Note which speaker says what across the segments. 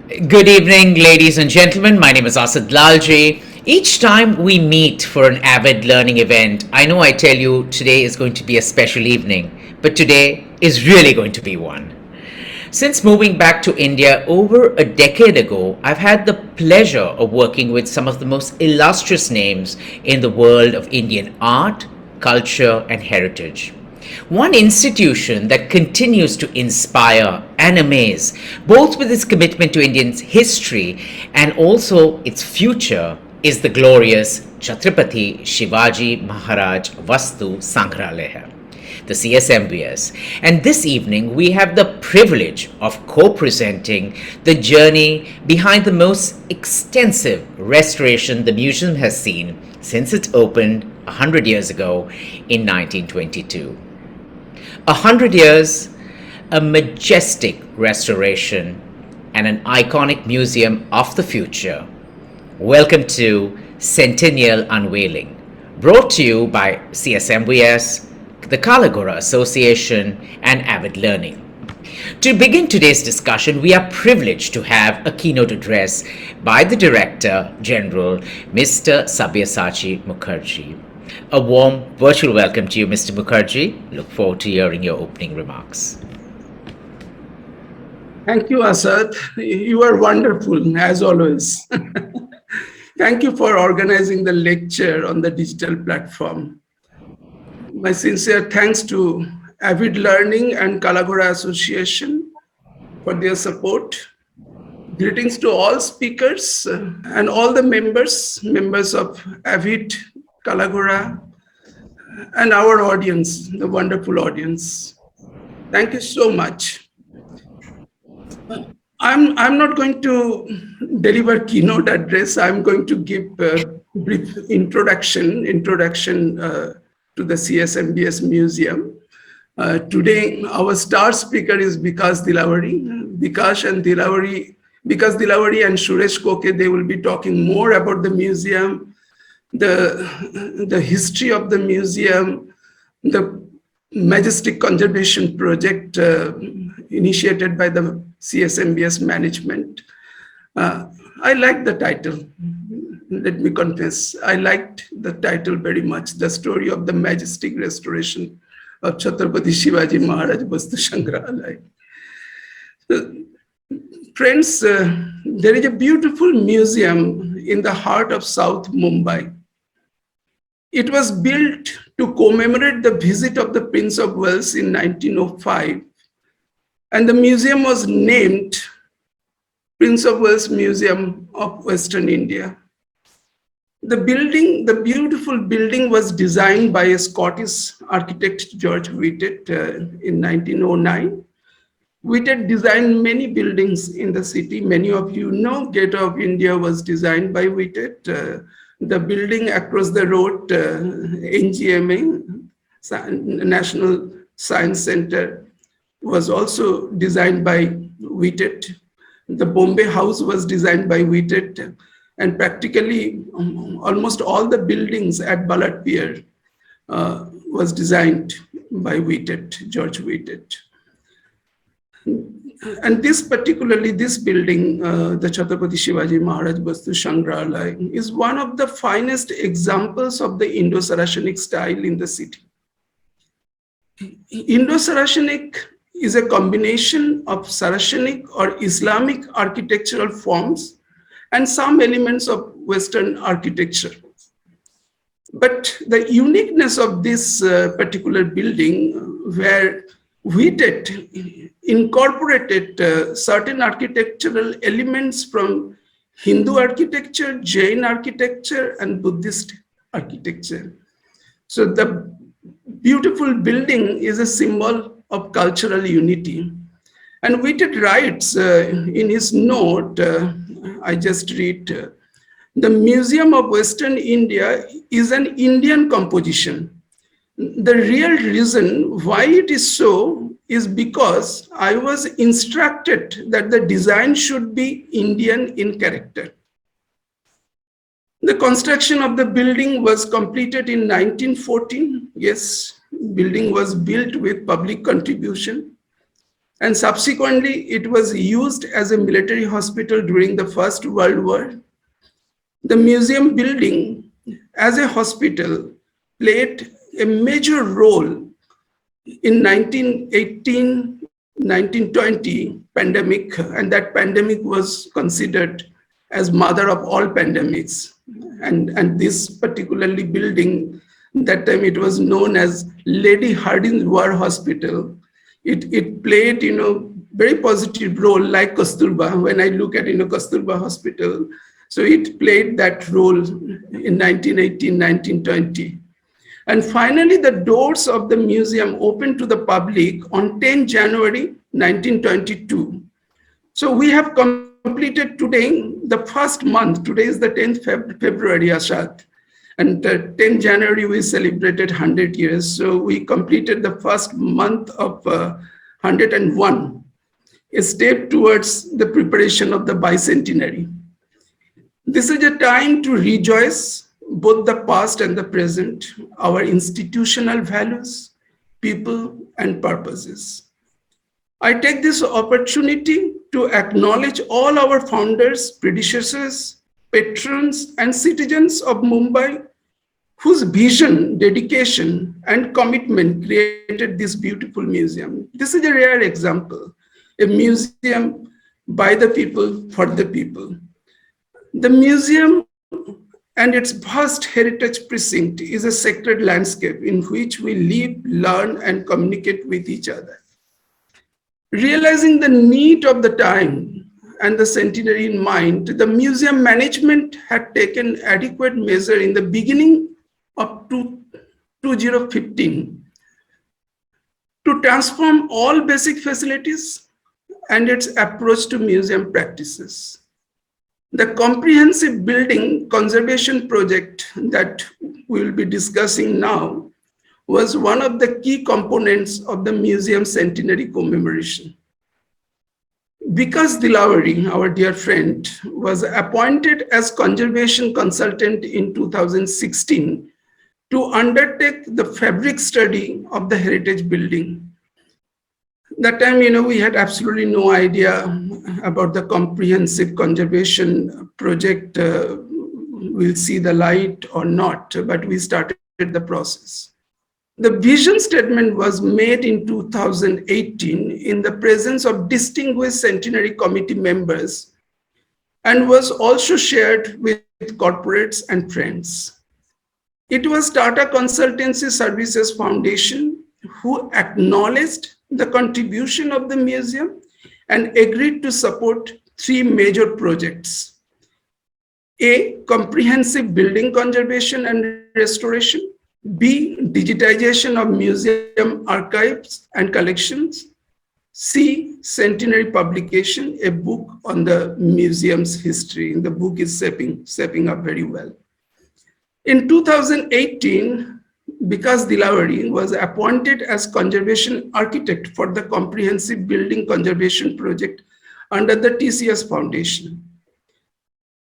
Speaker 1: Good evening, ladies and gentlemen. My name is Asad Lalji. Each time we meet for an avid learning event, I know I tell you today is going to be a special evening, but today is really going to be one. Since moving back to India over a decade ago, I've had the pleasure of working with some of the most illustrious names in the world of Indian art, culture, and heritage. One institution that continues to inspire and amaze, both with its commitment to Indian history and also its future, is the glorious Chhatrapati Shivaji Maharaj Vastu Sangrahalaya, the CSMBS. And this evening, we have the privilege of co presenting the journey behind the most extensive restoration the museum has seen since it opened 100 years ago in 1922. 100 years, a majestic restoration, and an iconic museum of the future. Welcome to Centennial Unveiling, brought to you by CSMBS, the Kalagora Association, and Avid Learning. To begin today's discussion, we are privileged to have a keynote address by the Director General, Mr. Sabia Sachi Mukherjee. A warm virtual welcome to you, Mr. Mukherjee. Look forward to hearing your opening remarks.
Speaker 2: Thank you, Asad. You are wonderful, as always. Thank you for organizing the lecture on the digital platform. My sincere thanks to Avid Learning and Kalagora Association for their support. Greetings to all speakers and all the members of Avid, Kalagora, and our audience, the wonderful audience. Thank you so much. I'm not going to deliver keynote address. I'm going to give a brief introduction to the CSMBS Museum. Today, our star speaker is Vikas Dilawari. Vikas Dilawari and Suresh Koke, they will be talking more about the museum, the history of the museum, the Majestic Conservation Project initiated by the CSMBS management. I like the title. Let me confess, I liked the title very much, The Story of the Majestic Restoration of Chhatrapati Shivaji Maharaj Vastu Sangrahalaya. Friends, there is a beautiful museum in the heart of South Mumbai. It was built to commemorate the visit of the Prince of Wales in 1905, and the museum was named Prince of Wales Museum of Western India. The beautiful building was designed by a Scottish architect, George Whitted, in 1909. Whitted designed many buildings in the city. Many of you know Gate of India was designed by Whitted. The building across the road, NGMA, National Science Center, was also designed by Whitted. The Bombay House was designed by Whitted, and practically almost all the buildings at Ballard Pier was designed by Whitted, George Whitted. And this building, the Chhatrapati Shivaji Maharaj Vastu Sangrahalaya, is one of the finest examples of the Indo-Saracenic style in the city. Indo-Saracenic is a combination of Saracenic or Islamic architectural forms and some elements of Western architecture. But the uniqueness of this particular building, where Whitted incorporated certain architectural elements from Hindu architecture, Jain architecture, and Buddhist architecture. So the beautiful building is a symbol of cultural unity. And Whitted writes in his note, I just read, the Museum of Western India is an Indian composition. The real reason why it is so is because I was instructed that the design should be Indian in character. The construction of the building was completed in 1914. Yes, building was built with public contribution. And subsequently, it was used as a military hospital during the First World War. The museum building as a hospital played a major role in 1918, 1920 pandemic, and that pandemic was considered as mother of all pandemics. And this particularly building, that time it was known as Lady Hardinge War Hospital. It played, very positive role like Kasturba. When I look at, Kasturba Hospital, so it played that role in 1918, 1920. And finally, the doors of the museum opened to the public on 10 January 1922. So we have completed today the first month. Today is the 10th February, Ashad. And 10 January, we celebrated 100 years. So we completed the first month of 101, a step towards the preparation of the bicentenary. This is a time to rejoice both the past and the present, our institutional values, people, and purposes. I take this opportunity to acknowledge all our founders, predecessors, patrons, and citizens of Mumbai whose vision, dedication, and commitment created this beautiful museum. This is a rare example, a museum by the people, for the people. The museum and its vast heritage precinct is a sacred landscape in which we live, learn, and communicate with each other. Realizing the need of the time and the centenary in mind, the museum management had taken adequate measure in the beginning of 2015 to transform all basic facilities and its approach to museum practices. The comprehensive building conservation project that we will be discussing now was one of the key components of the museum centenary commemoration. Vikas Dilawari, our dear friend, was appointed as conservation consultant in 2016 to undertake the fabric study of the heritage building. That time, we had absolutely no idea about the comprehensive conservation project will see the light or not, but we started the process. The vision statement was made in 2018 in the presence of distinguished centenary committee members and was also shared with corporates and friends. It was Tata Consultancy Services Foundation who acknowledged the contribution of the museum and agreed to support three major projects. A, comprehensive building conservation and restoration. B, digitization of museum archives and collections. C, centenary publication, a book on the museum's history. The book is shaping up very well. In 2018, Vikas Dilawari was appointed as conservation architect for the comprehensive building conservation project under the TCS Foundation.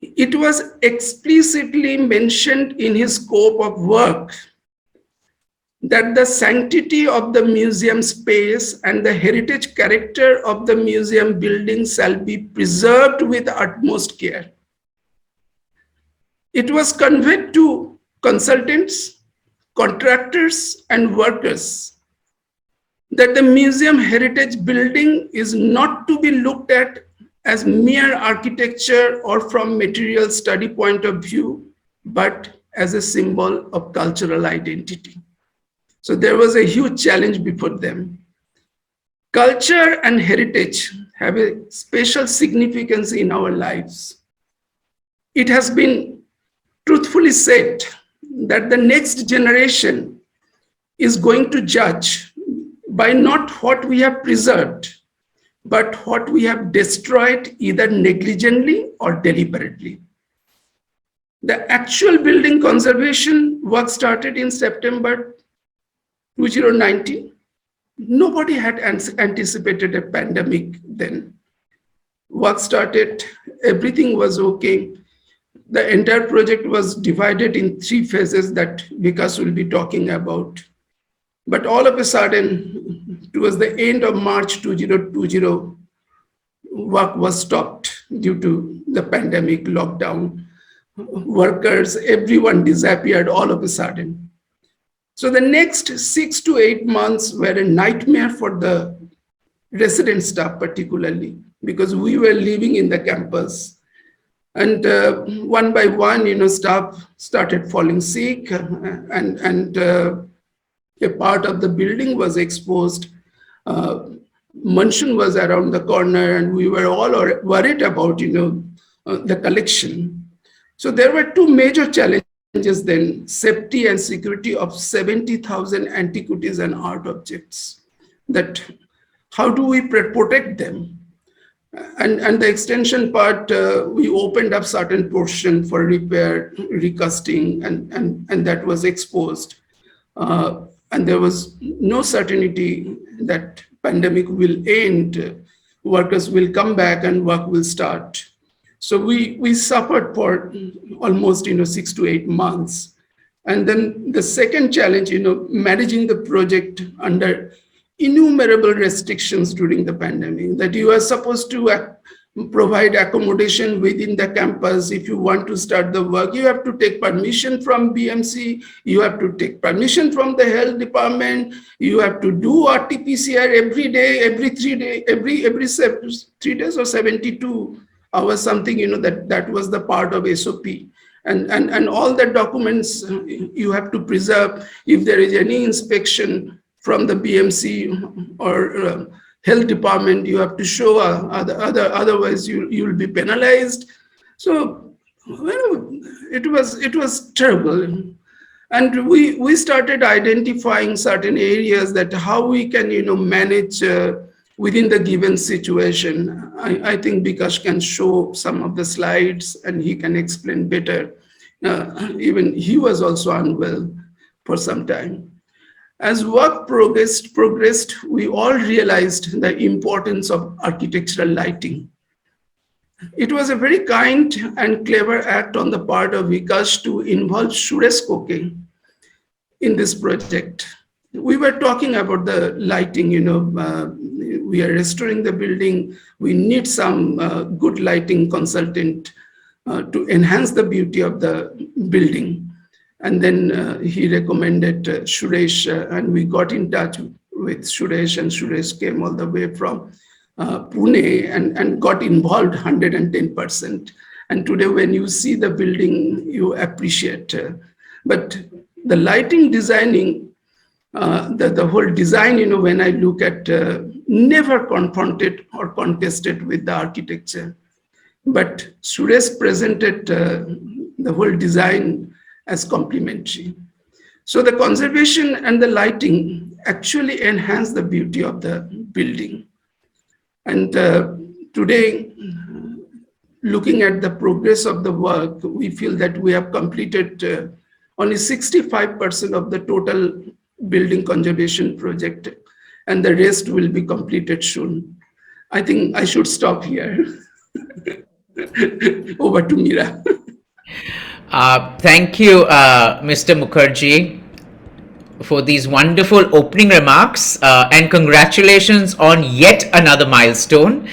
Speaker 2: It was explicitly mentioned in his scope of work that the sanctity of the museum space and the heritage character of the museum building shall be preserved with utmost care. It was conveyed to consultants, contractors, and workers that the museum heritage building is not to be looked at as mere architecture or from material study point of view, but as a symbol of cultural identity. So there was a huge challenge before them. Culture and heritage have a special significance in our lives. It has been truthfully said that the next generation is going to judge by not what we have preserved, but what we have destroyed either negligently or deliberately. The actual building conservation work started in September 2019. Nobody had anticipated a pandemic then. Work started, everything was okay. The entire project was divided in three phases that Vikas will be talking about. But all of a sudden, towards the end of March 2020, work was stopped due to the pandemic lockdown. Workers, everyone disappeared all of a sudden. So the next 6 to 8 months were a nightmare for the resident staff, particularly because we were living in the campus. And one by one, staff started falling sick, and a part of the building was exposed. Monsoon was around the corner, and we were all worried about, the collection. So there were two major challenges then: safety and security of 70,000 antiquities and art objects. That how do we protect them? And the extension part, we opened up certain portion for repair, recasting, and that was exposed. And there was no certainty that pandemic will end, workers will come back and work will start. So we suffered for almost 6 to 8 months. And then the second challenge, managing the project under innumerable restrictions during the pandemic, that you are supposed to provide accommodation within the campus. If you want to start the work, you have to take permission from BMC, you have to take permission from the health department, you have to do RT-PCR every day, every 3 days, every 3 days or 72 hours, something, that was the part of SOP. And all the documents you have to preserve. If there is any inspection from the BMC or health department, you have to show, otherwise you will be penalized. So it was terrible. And we started identifying certain areas that how we can manage within the given situation. I think Bikash can show some of the slides and he can explain better. Even he was also unwell for some time. As work progressed, we all realized the importance of architectural lighting. It was a very kind and clever act on the part of Vikash to involve Suresh Koke in this project. We were talking about the lighting, we are restoring the building. We need some good lighting consultant to enhance the beauty of the building. And then he recommended Suresh, and we got in touch with Suresh, and Suresh came all the way from Pune and got involved 110%. And today when you see the building, you appreciate. But the lighting designing, the whole design, when I look at, never confronted or contested with the architecture. But Suresh presented the whole design as complementary. So the conservation and the lighting actually enhance the beauty of the building. And today, looking at the progress of the work, we feel that we have completed only 65% of the total building conservation project, and the rest will be completed soon. I think I should stop here. Over to Mira.
Speaker 1: Thank you, Mr. Mukherjee, for these wonderful opening remarks, and congratulations on yet another milestone.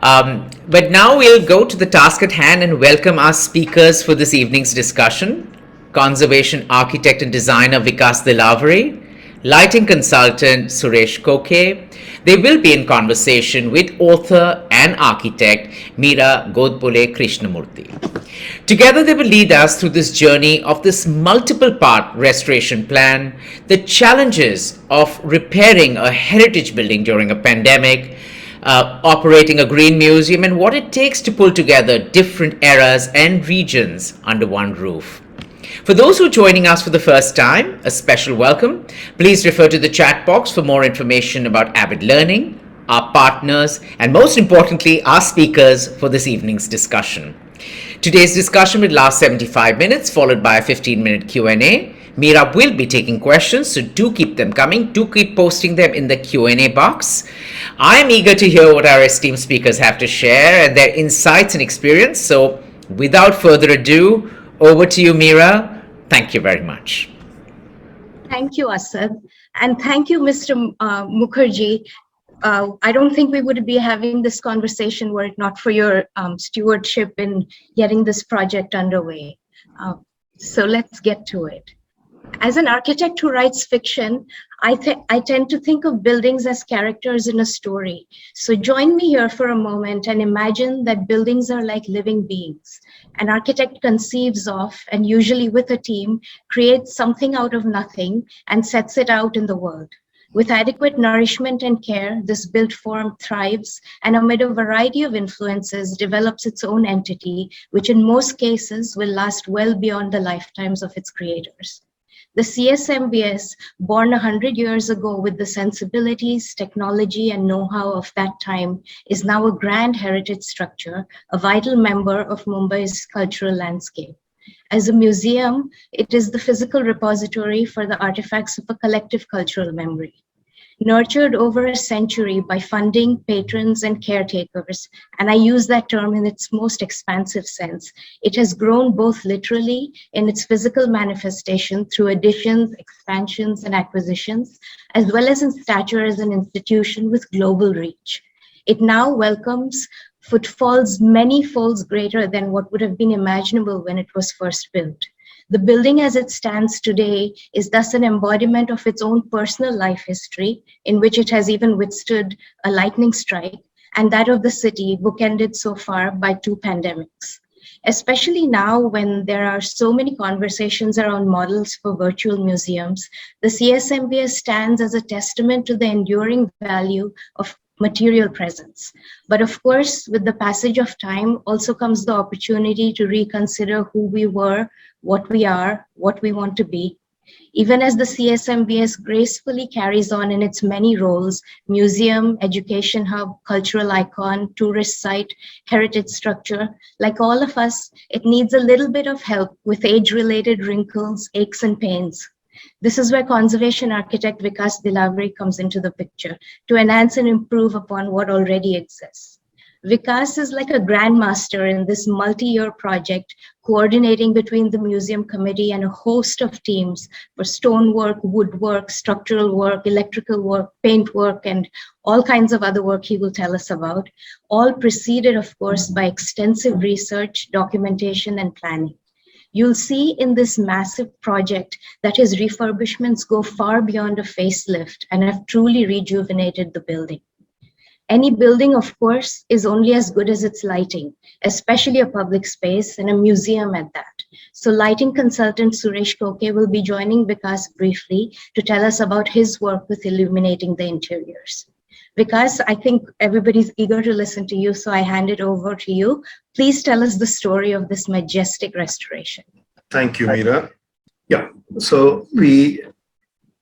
Speaker 1: But now we'll go to the task at hand and welcome our speakers for this evening's discussion. Conservation architect and designer Vikas Dilavari, lighting consultant Suresh Koke. They will be in conversation with author and architect Meera Godbole Krishnamurthy. Together they will lead us through this journey of this multiple part restoration plan, the challenges of repairing a heritage building during a pandemic, operating a green museum, and what it takes to pull together different eras and regions under one roof. For those who are joining us for the first time, a special welcome. Please refer to the chat box for more information about Avid Learning, our partners, and most importantly, our speakers for this evening's discussion. Today's discussion will last 75 minutes, followed by a 15-minute Q&A. Meera will be taking questions, so do keep them coming. Do keep posting them in the Q&A box. I am eager to hear what our esteemed speakers have to share and their insights and experience. So without further ado, over to you, Meera. Thank you very much.
Speaker 3: Thank you, Asad. And thank you, Mr. Mukherjee. I don't think we would be having this conversation were it not for your stewardship in getting this project underway. So let's get to it. As an architect who writes fiction, I tend to think of buildings as characters in a story. So join me here for a moment and imagine that buildings are like living beings. An architect conceives of, and usually with a team, creates something out of nothing and sets it out in the world. With adequate nourishment and care, this built form thrives and amid a variety of influences develops its own entity, which in most cases will last well beyond the lifetimes of its creators. The Csmbs, born 100 years ago with the sensibilities, technology, and know-how of that time, is now a grand heritage structure, a vital member of Mumbai's cultural landscape. As a museum, it is the physical repository for the artifacts of a collective cultural memory. Nurtured over a century by funding, patrons, and caretakers, and I use that term in its most expansive sense, it has grown both literally in its physical manifestation through additions, expansions, and acquisitions, as well as in stature as an institution with global reach. It now welcomes footfalls many folds greater than what would have been imaginable when it was first built. The building as it stands today is thus an embodiment of its own personal life history, in which it has even withstood a lightning strike, and that of the city, bookended so far by 2 pandemics. Especially now when there are so many conversations around models for virtual museums, the Csmbs stands as a testament to the enduring value of material presence. But of course, with the passage of time also comes the opportunity to reconsider who we were, what we are, what we want to be. Even as the Csmbs gracefully carries on in its many roles, museum, education hub, cultural icon, tourist site, heritage structure, like all of us, it needs a little bit of help with age-related wrinkles, aches and pains. This is where conservation architect Vikas Dilavri comes into the picture to enhance and improve upon what already exists. Vikas is like a grandmaster in this multi-year project, coordinating between the museum committee and a host of teams for stonework, woodwork, structural work, electrical work, paint work, and all kinds of other work he will tell us about, all preceded, of course, by extensive research, documentation, and planning. You'll see in this massive project that his refurbishments go far beyond a facelift and have truly rejuvenated the building. Any building, of course, is only as good as its lighting, especially a public space and a museum at that. So lighting consultant Suresh Koke will be joining Vikas briefly to tell us about his work with illuminating the interiors. Vikas, I think everybody's eager to listen to you, so I hand it over to you. Please tell us the story of this majestic restoration.
Speaker 4: Thank you, Meera. Yeah, so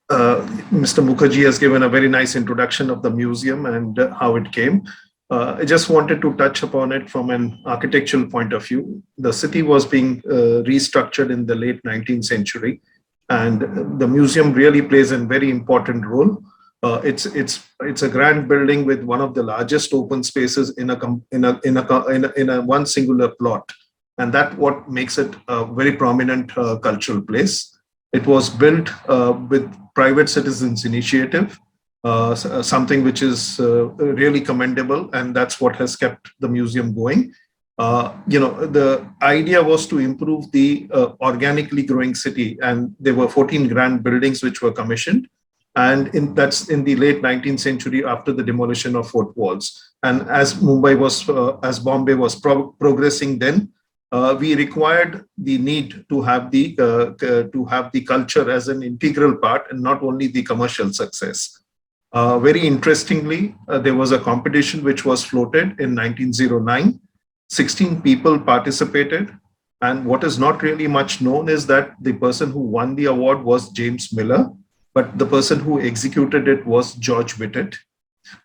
Speaker 4: Mr. Mukherjee has given a very nice introduction of the museum and how it came. I just wanted to touch upon it from an architectural point of view. The city was being restructured in the late 19th century, and the museum really plays a very important role. It's a grand building with one of the largest open spaces in a one singular plot, and that what makes it a very prominent cultural place. It was built with private citizens initiative, something which is really commendable, and that's what has kept the museum going. The idea was to improve the organically growing city, and there were 14 grand buildings which were commissioned. And that's in the late 19th century after the demolition of Fort Walls. And as Bombay was progressing then, we required the need to have the culture as an integral part and not only the commercial success. Very interestingly, there was a competition which was floated in 1909. 16 people participated. And what is not really much known is that the person who won the award was James Miller, but the person who executed it was George Whitted.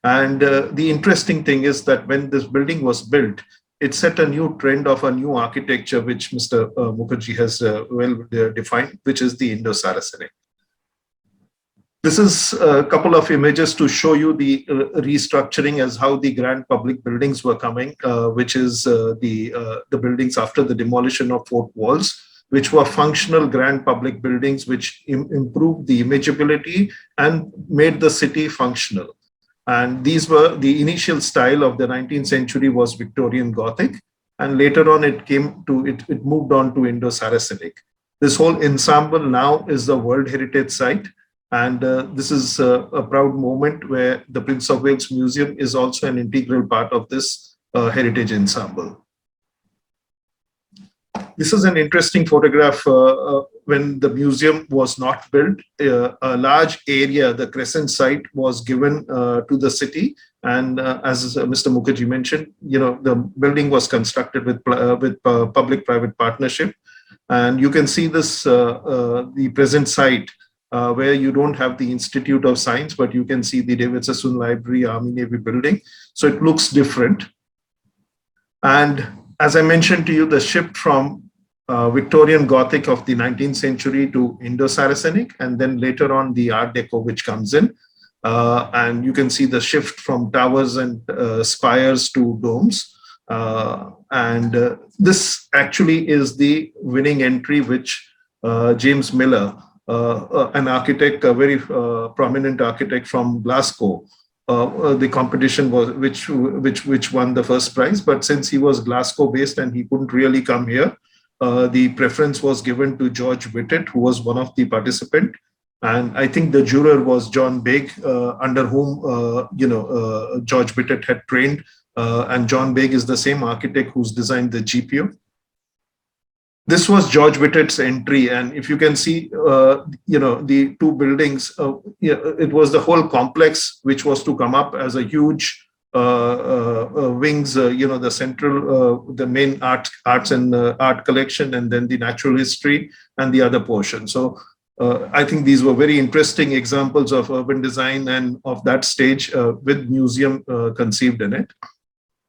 Speaker 4: And the interesting thing is that when this building was built, it set a new trend of a new architecture, which Mr. Mukherjee has well defined, which is the Indo-Saracenic. This is a couple of images to show you the restructuring as how the grand public buildings were coming, which is the buildings after the demolition of Fort Walls. which were functional grand public buildings, which improved the imageability and made the city functional. And these were the initial style of the 19th century was Victorian Gothic. And later on, it moved on to Indo-Saracenic. This whole ensemble now is the World Heritage Site. And this is a proud moment where the Prince of Wales Museum is also an integral part of this heritage ensemble. This is an interesting photograph when the museum was not built. A large area, the crescent site, was given to the city. And as Mr. Mukherjee mentioned, the building was constructed with public-private partnership. And you can see this, the present site, where you don't have the Institute of Science, but you can see the David Sassoon Library, Army Navy building. So it looks different. And as I mentioned to you, the shift from Victorian Gothic of the 19th century to Indo-Saracenic, and then later on the Art Deco which comes in. And you can see the shift from towers and spires to domes. This actually is the winning entry which James Miller, an architect, a very prominent architect from Glasgow, the competition was which won the first prize. But since he was Glasgow based and he couldn't really come here, the preference was given to George Whitted, who was one of the participants. And I think the juror was John Begg, under whom George Whitted had trained. And John Begg is the same architect who's designed the GPO. This was George Whitted's entry, and if you can see, the two buildings, it was the whole complex which was to come up as a huge wings, the central, the main arts and art collection, and then the natural history and the other portion. So I think these were very interesting examples of urban design and of that stage with museum conceived in it.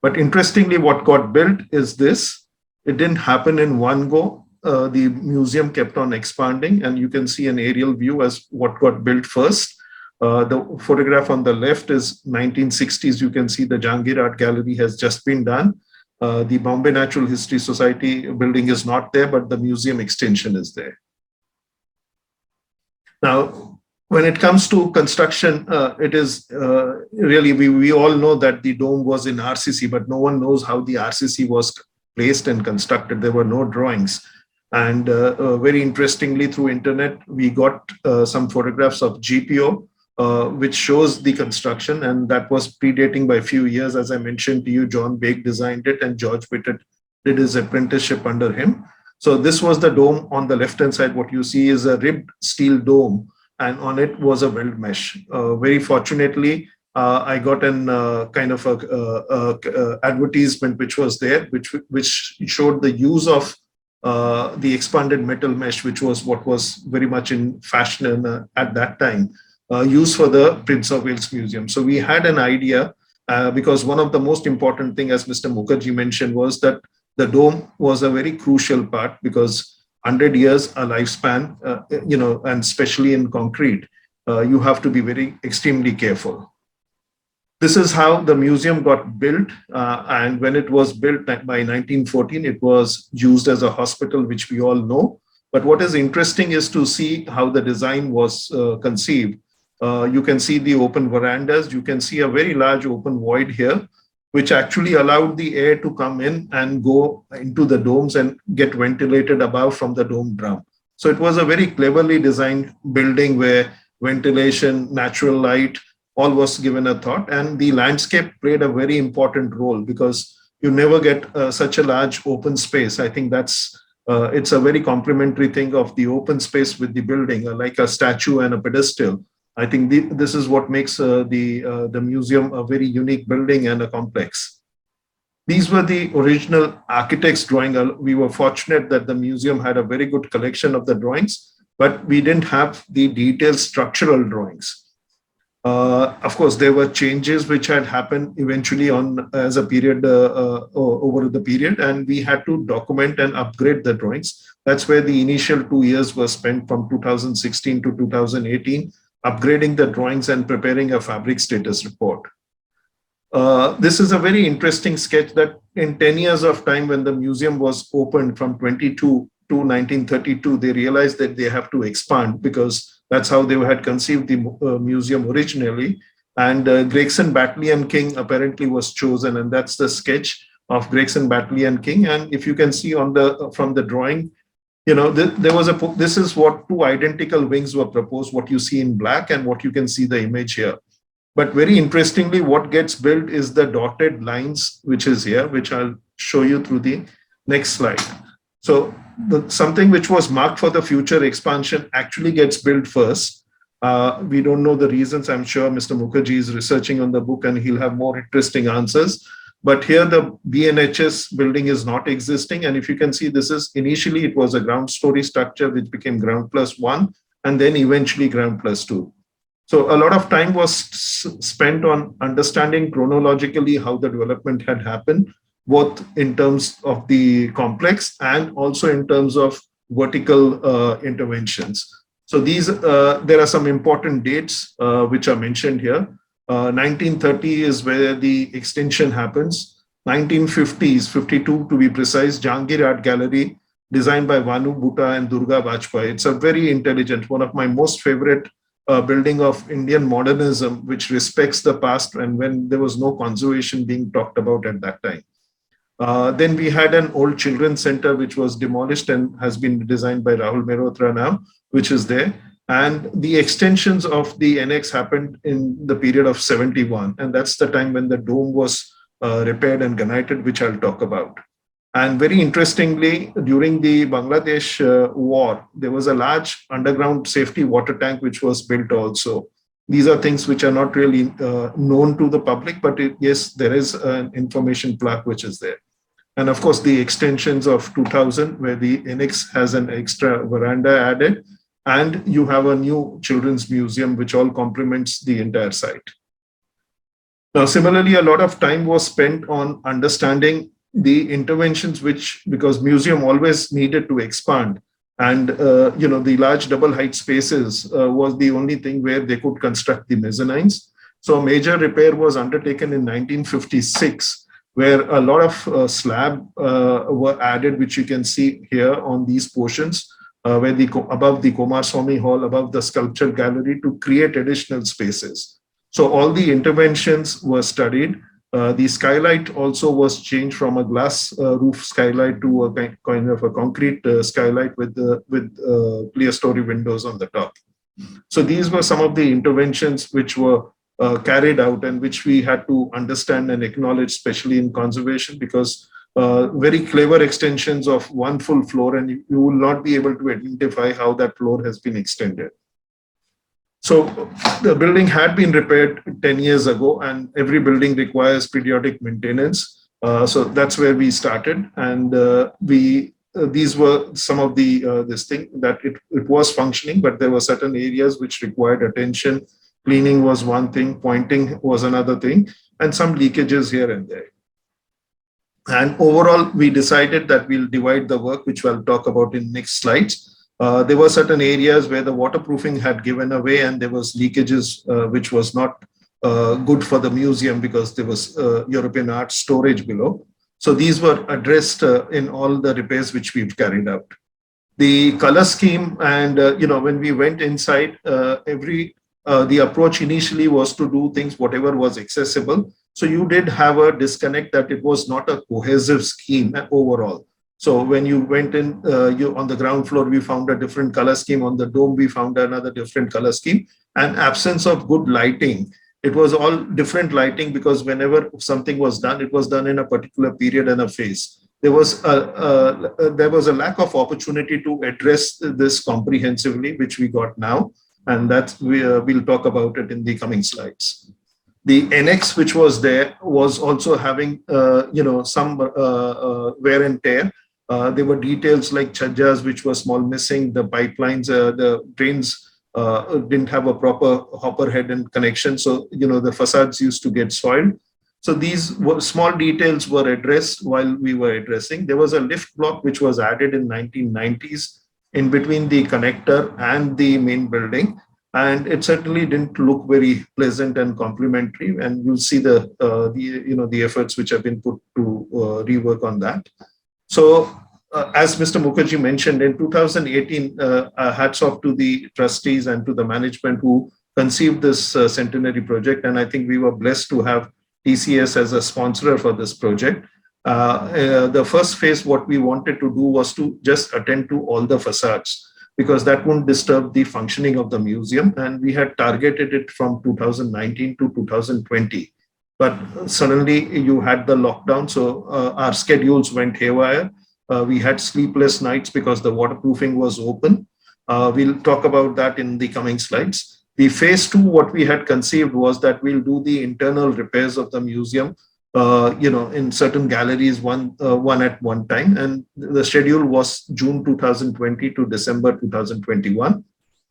Speaker 4: But interestingly, what got built is this. It didn't happen in one go. The museum kept on expanding, and you can see an aerial view as what got built first. The photograph on the left is 1960s. You can see the Jahangir Art Gallery has just been done. The Bombay Natural History Society building is not there, but the museum extension is there. Now, when it comes to construction, it is really, we all know that the dome was in RCC, but no one knows how the RCC was placed and constructed. There were no drawings. And very interestingly, through internet, we got some photographs of GPO, which shows the construction, and that was predating by a few years. As I mentioned to you, John Begg designed it and George Whitted did his apprenticeship under him. So this was the dome on the left-hand side. What you see is a ribbed steel dome, and on it was a weld mesh. Very fortunately, I got an kind of a advertisement which was there, which showed the use of the expanded metal mesh, which was what was very much in fashion at that time, used for the Prince of Wales Museum. So we had an idea, because one of the most important thing, as Mr. Mukherjee mentioned, was that the dome was a very crucial part, because 100 years a lifespan, and especially in concrete, you have to be very extremely careful. This is how the museum got built, and when it was built by 1914, it was used as a hospital, which we all know. But what is interesting is to see how the design was conceived. You can see the open verandas. You can see a very large open void here, which actually allowed the air to come in and go into the domes and get ventilated above from the dome drum. So it was a very cleverly designed building where ventilation, natural light, all was given a thought, and the landscape played a very important role, because you never get such a large open space. I think that's it's a very complementary thing of the open space with the building, like a statue and a pedestal. I think this is what makes the museum a very unique building and a complex. These were the original architect's drawing. We were fortunate that the museum had a very good collection of the drawings, but we didn't have the detailed structural drawings. Of course, there were changes which had happened eventually as a period over the period, and we had to document and upgrade the drawings. That's where the initial 2 years were spent from 2016 to 2018, upgrading the drawings and preparing a fabric status report. This is a very interesting sketch that in 10 years of time, when the museum was opened from 22 to 1932, they realized that they have to expand, because that's how they had conceived the museum originally. And Gregson, Batley and King apparently was chosen, and that's the sketch of Gregson, Batley and King. And if you can see on the from the drawing, there was this is what two identical wings were proposed, what you see in black and what you can see the image here. But very interestingly, what gets built is the dotted lines, which is here, which I'll show you through the next slide. So something which was marked for the future expansion actually gets built first. We don't know the reasons. I'm sure Mr. Mukherjee is researching on the book and he'll have more interesting answers. But here the BNHS building is not existing. And if you can see, this is initially it was a ground story structure, which became ground plus one, and then eventually ground plus two. So a lot of time was spent on understanding chronologically how the development had happened, both in terms of the complex and also in terms of vertical interventions. So there are some important dates which are mentioned here. 1930 is where the extension happens. 1950s, 52 to be precise, Jahangir Art Gallery, designed by Vanu Bhutta and Durga Vajpayee. It's a very intelligent, one of my most favorite building of Indian modernism, which respects the past and when there was no conservation being talked about at that time. Then we had an old children's center, which was demolished and has been designed by Rahul Mehrotra now, which is there. And the extensions of the NX happened in the period of 71. And that's the time when the dome was repaired and granited, which I'll talk about. And very interestingly, during the Bangladesh war, there was a large underground safety water tank, which was built also. These are things which are not really known to the public, but yes, there is an information plaque which is there. And of course, the extensions of 2000, where the NX has an extra veranda added, and you have a new children's museum, which all complements the entire site. Now, similarly, a lot of time was spent on understanding the interventions, because museum always needed to expand. And, the large double height spaces was the only thing where they could construct the mezzanines. So a major repair was undertaken in 1956, where a lot of slab were added, which you can see here on these portions. Where above the Kumaraswamy Hall, above the sculpture gallery, to create additional spaces. So all the interventions were studied. The skylight also was changed from a glass roof skylight to a kind of a concrete skylight with clear story windows on the top. So these were some of the interventions which were carried out and which we had to understand and acknowledge, especially in conservation, because very clever extensions of one full floor, and you will not be able to identify how that floor has been extended. So the building had been repaired 10 years ago, and every building requires periodic maintenance. So that's where we started, and these were some of the this thing that it was functioning, but there were certain areas which required attention. Cleaning was one thing, pointing was another thing, and some leakages here and there. And overall, we decided that we'll divide the work, which we'll talk about in next slides. There were certain areas where the waterproofing had given away and there was leakages, which was not good for the museum because there was European art storage below. So these were addressed in all the repairs which we've carried out. The color scheme and, when we went inside, the approach initially was to do things, whatever was accessible. So you did have a disconnect that it was not a cohesive scheme overall. So when you went in, on the ground floor, we found a different color scheme. On the dome, we found another different color scheme. And absence of good lighting. It was all different lighting because whenever something was done, it was done in a particular period and a phase. There was a lack of opportunity to address this comprehensively, which we got now. And that we'll talk about it in the coming slides. The NX, which was there, was also having, some wear and tear. There were details like chajjas, which were small missing. The pipelines, the drains didn't have a proper hopper head and connection. So, the facades used to get soiled. So these small details were addressed while we were addressing. There was a lift block, which was added in 1990s in between the connector and the main building. And it certainly didn't look very pleasant and complimentary. And you'll see the efforts which have been put to rework on that. So as Mr. Mukherjee mentioned, in 2018, hats off to the trustees and to the management who conceived this centenary project. And I think we were blessed to have TCS as a sponsor for this project. The first phase, what we wanted to do was to just attend to all the facades, because that wouldn't disturb the functioning of the museum. And we had targeted it from 2019 to 2020. But suddenly you had the lockdown, so our schedules went haywire. We had sleepless nights because the waterproofing was open. We'll talk about that in the coming slides. The phase two, what we had conceived was that we'll do the internal repairs of the museum, in certain galleries, one at one time. And the schedule was June 2020 to December 2021.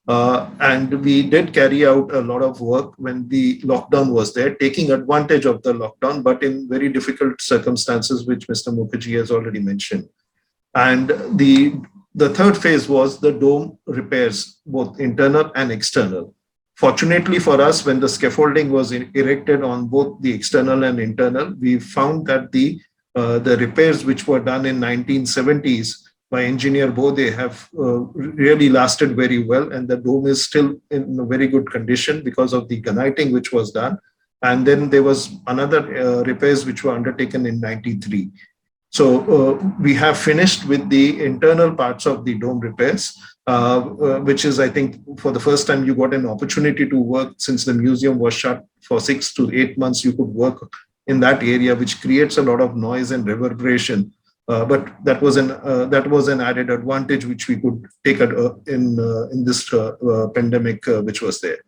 Speaker 4: And we did carry out a lot of work when the lockdown was there, taking advantage of the lockdown, but in very difficult circumstances, which Mr. Mukherjee has already mentioned. And the third phase was the dome repairs, both internal and external. Fortunately for us, when the scaffolding was erected on both the external and internal, we found that the repairs which were done in 1970s by engineer Bode have really lasted very well, and the dome is still in a very good condition because of the graniting which was done. And then there was another repairs which were undertaken in 93. So we have finished with the internal parts of the dome repairs, which is, I think, for the first time you got an opportunity to work. Since the museum was shut for 6 to 8 months, you could work in that area, which creates a lot of noise and reverberation. But that was an added advantage which we could take in this pandemic which was there.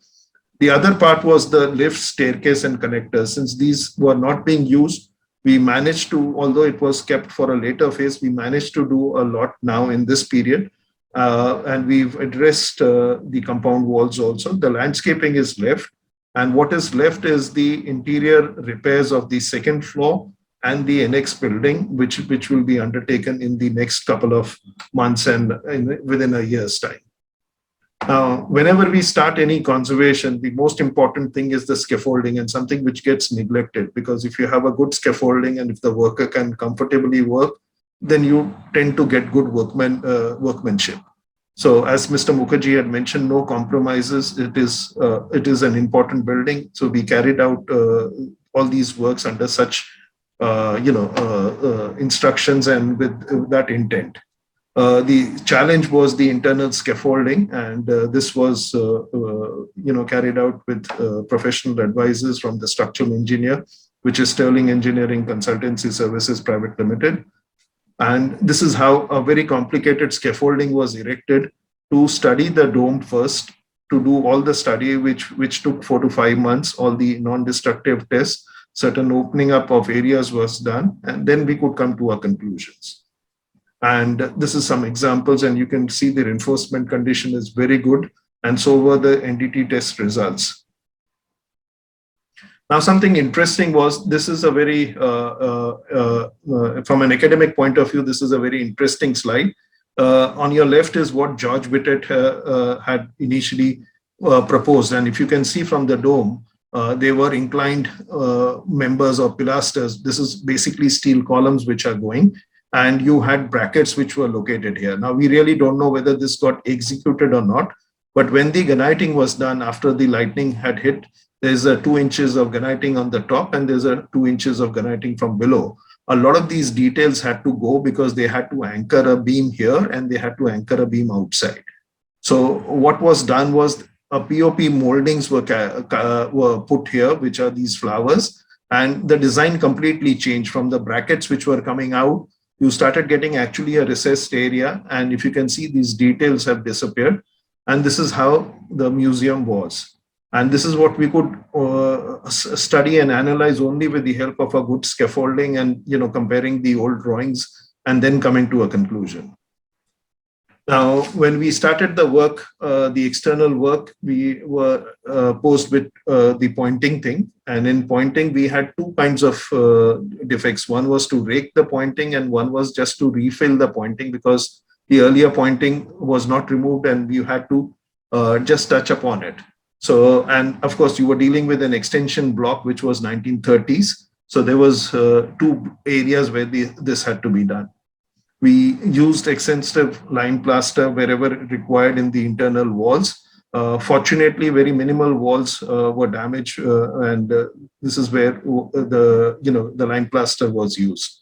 Speaker 4: The other part was the lift, staircase, and connectors. Since these were not being used, we managed to, although it was kept for a later phase, we managed to do a lot now in this period. And we've addressed the compound walls also. The landscaping is left. And what is left is the interior repairs of the second floor and the annex building, which will be undertaken in the next couple of months and within a year's time. Now, whenever we start any conservation, the most important thing is the scaffolding, and something which gets neglected, because if you have a good scaffolding and if the worker can comfortably work, then you tend to get good workmanship. So as Mr. Mukherjee had mentioned, no compromises. It is an important building. So we carried out all these works under such instructions and with that intent. The challenge was the internal scaffolding, and this was carried out with professional advisors from the structural engineer, which is Sterling Engineering Consultancy Services Private Limited. And this is how a very complicated scaffolding was erected to study the dome first, to do all the study which took 4 to 5 months, all the non-destructive tests, certain opening up of areas was done, and then we could come to our conclusions. And this is some examples, and you can see the reinforcement condition is very good, and so were the NDT test results. Now, something interesting was, this is a very, from an academic point of view, this is a very interesting slide. On your left is what George Whitted had initially proposed. And if you can see from the dome, they were inclined members or pilasters. This is basically steel columns which are going. And you had brackets which were located here. Now, we really don't know whether this got executed or not. But when the graniting was done after the lightning had hit, there's a 2 inches of graniting on the top and there's a 2 inches of graniting from below. A lot of these details had to go because they had to anchor a beam here and they had to anchor a beam outside. So what was done was a POP moldings were put here, which are these flowers, and the design completely changed from the brackets which were coming out. You started getting actually a recessed area, and if you can see, these details have disappeared. And this is how the museum was. And this is what we could study and analyze only with the help of a good scaffolding and comparing the old drawings and then coming to a conclusion. Now, when we started the work, the external work, we were posed with the pointing thing. And in pointing, we had 2 kinds of defects. One was to rake the pointing, and one was just to refill the pointing, because the earlier pointing was not removed and we had to just touch upon it. So, and of course, you were dealing with an extension block, which was 1930s. So there was 2 areas where this had to be done. We used extensive lime plaster wherever required in the internal walls. Fortunately, very minimal walls were damaged, and this is where the lime plaster was used.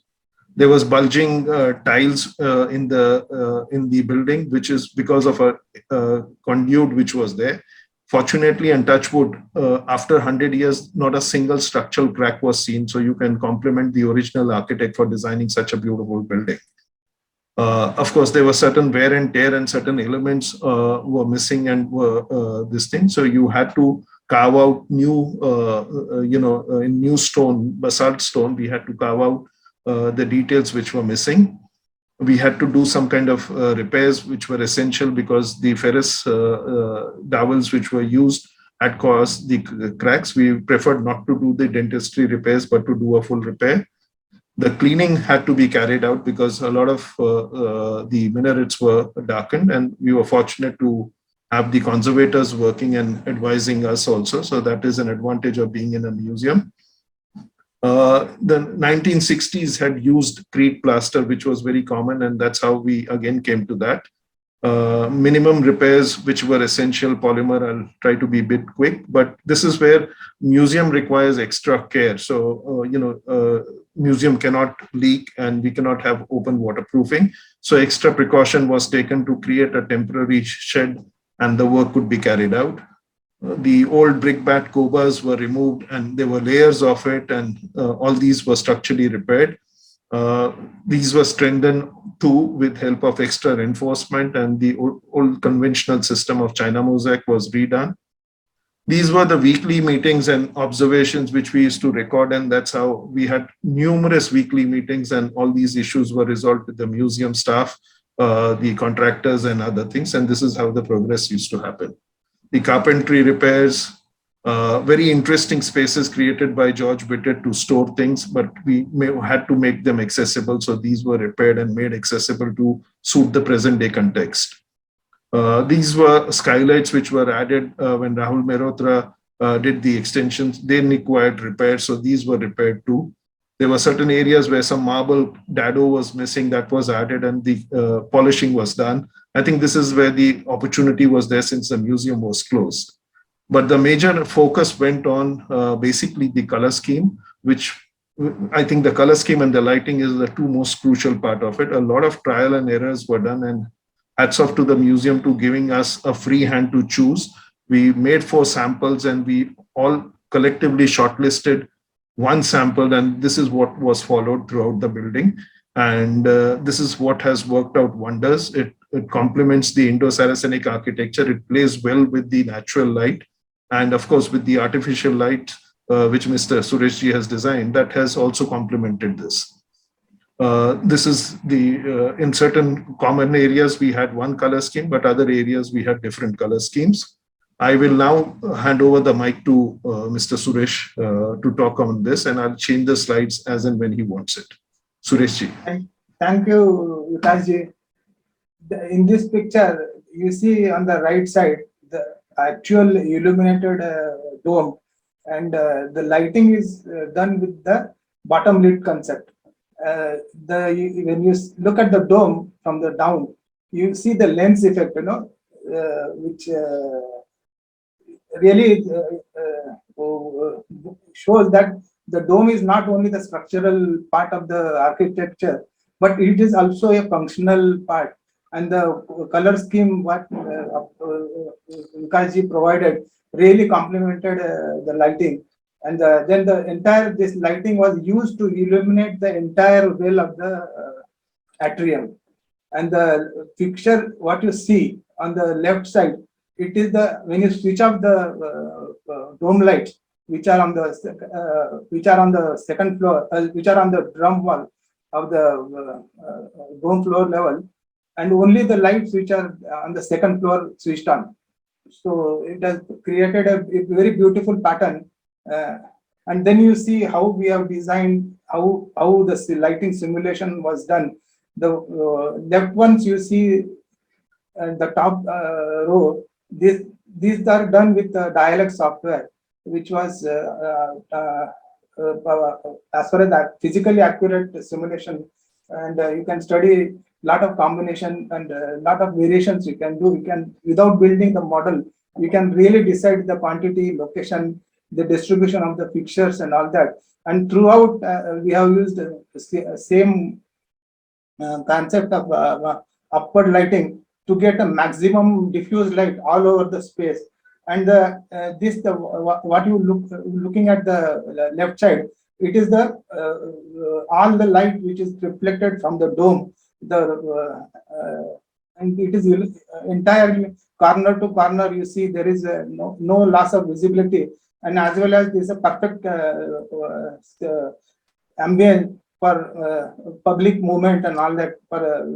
Speaker 4: There was bulging tiles in the building, which is because of a conduit which was there. Fortunately, and touch wood, after 100 years, not a single structural crack was seen. So you can compliment the original architect for designing such a beautiful building. Of course, there were certain wear and tear, and certain elements were missing and were this thing. So you had to carve out new, in new stone, basalt stone, we had to carve out the details which were missing. We had to do some kind of repairs which were essential, because the ferrous dowels which were used had caused the cracks. We preferred not to do the dentistry repairs, but to do a full repair. The cleaning had to be carried out because a lot of the minarets were darkened, and we were fortunate to have the conservators working and advising us also. So that is an advantage of being in a museum. The 1960s had used Crete plaster, which was very common, and that's how we again came to that. Minimum repairs, which were essential, polymer. I'll try to be a bit quick, but this is where museum requires extra care. So, museum cannot leak, and we cannot have open waterproofing. So extra precaution was taken to create a temporary shed, and the work could be carried out. The old brickbat cobas were removed, and there were layers of it, and all these were structurally repaired. These were strengthened too with help of extra reinforcement, and the old conventional system of China mosaic was redone. These were the weekly meetings and observations which we used to record, and that's how we had numerous weekly meetings, and all these issues were resolved with the museum staff, the contractors and other things, and this is how the progress used to happen. The carpentry repairs, very interesting spaces created by George Whitted to store things, but we had to make them accessible. So these were repaired and made accessible to suit the present day context. These were skylights which were added when Rahul Mehrotra did the extensions. They required repair, so these were repaired too. There were certain areas where some marble dado was missing, that was added, and the polishing was done. I think this is where the opportunity was there, since the museum was closed. But the major focus went on basically the color scheme, which I think the color scheme and the lighting is the two most crucial part of it. A lot of trial and errors were done, and hats off to the museum to giving us a free hand to choose. We made 4 samples, and we all collectively shortlisted one sample, and this is what was followed throughout the building. And this is what has worked out wonders. It complements the Indo-Saracenic architecture. It plays well with the natural light, and of course with the artificial light which Mr. Sureshji has designed, that has also complemented this. This is the in certain common areas we had one color scheme, but other areas we had different color schemes. I will now hand over the mic to Mr. Suresh to talk on this, and I'll change the slides as and when he wants it. Sureshji.
Speaker 5: Thank you, Vikasji. In this picture, you see on the right side the actual illuminated dome, and the lighting is done with the bottom lit concept. When you look at the dome from the down, you see the lens effect, which really shows that the dome is not only the structural part of the architecture, but it is also a functional part. And the color scheme what Mukherjee provided really complemented the lighting. And then the entire this lighting was used to illuminate the entire well of the atrium. And the picture what you see on the left side, it is the when you switch off the dome lights, which are on the second floor, which are on the drum wall of the dome floor level, and only the lights which are on the second floor switched on. So it has created a very beautiful pattern. And then you see how we have designed, how the lighting simulation was done. The left ones you see the top row, these are done with the dialect software, which was as far as that physically accurate simulation and you can study lot of combination and lot of variations you can do. You can, without building the model, you can really decide the quantity, location, the distribution of the fixtures and all that. And throughout, we have used the same concept of upward lighting to get a maximum diffuse light all over the space. And what you looking at the left side, it is the all the light which is reflected from the dome. And it is entirely corner to corner. You see there is no loss of visibility, and as well as this is a perfect ambient for public movement and all that, for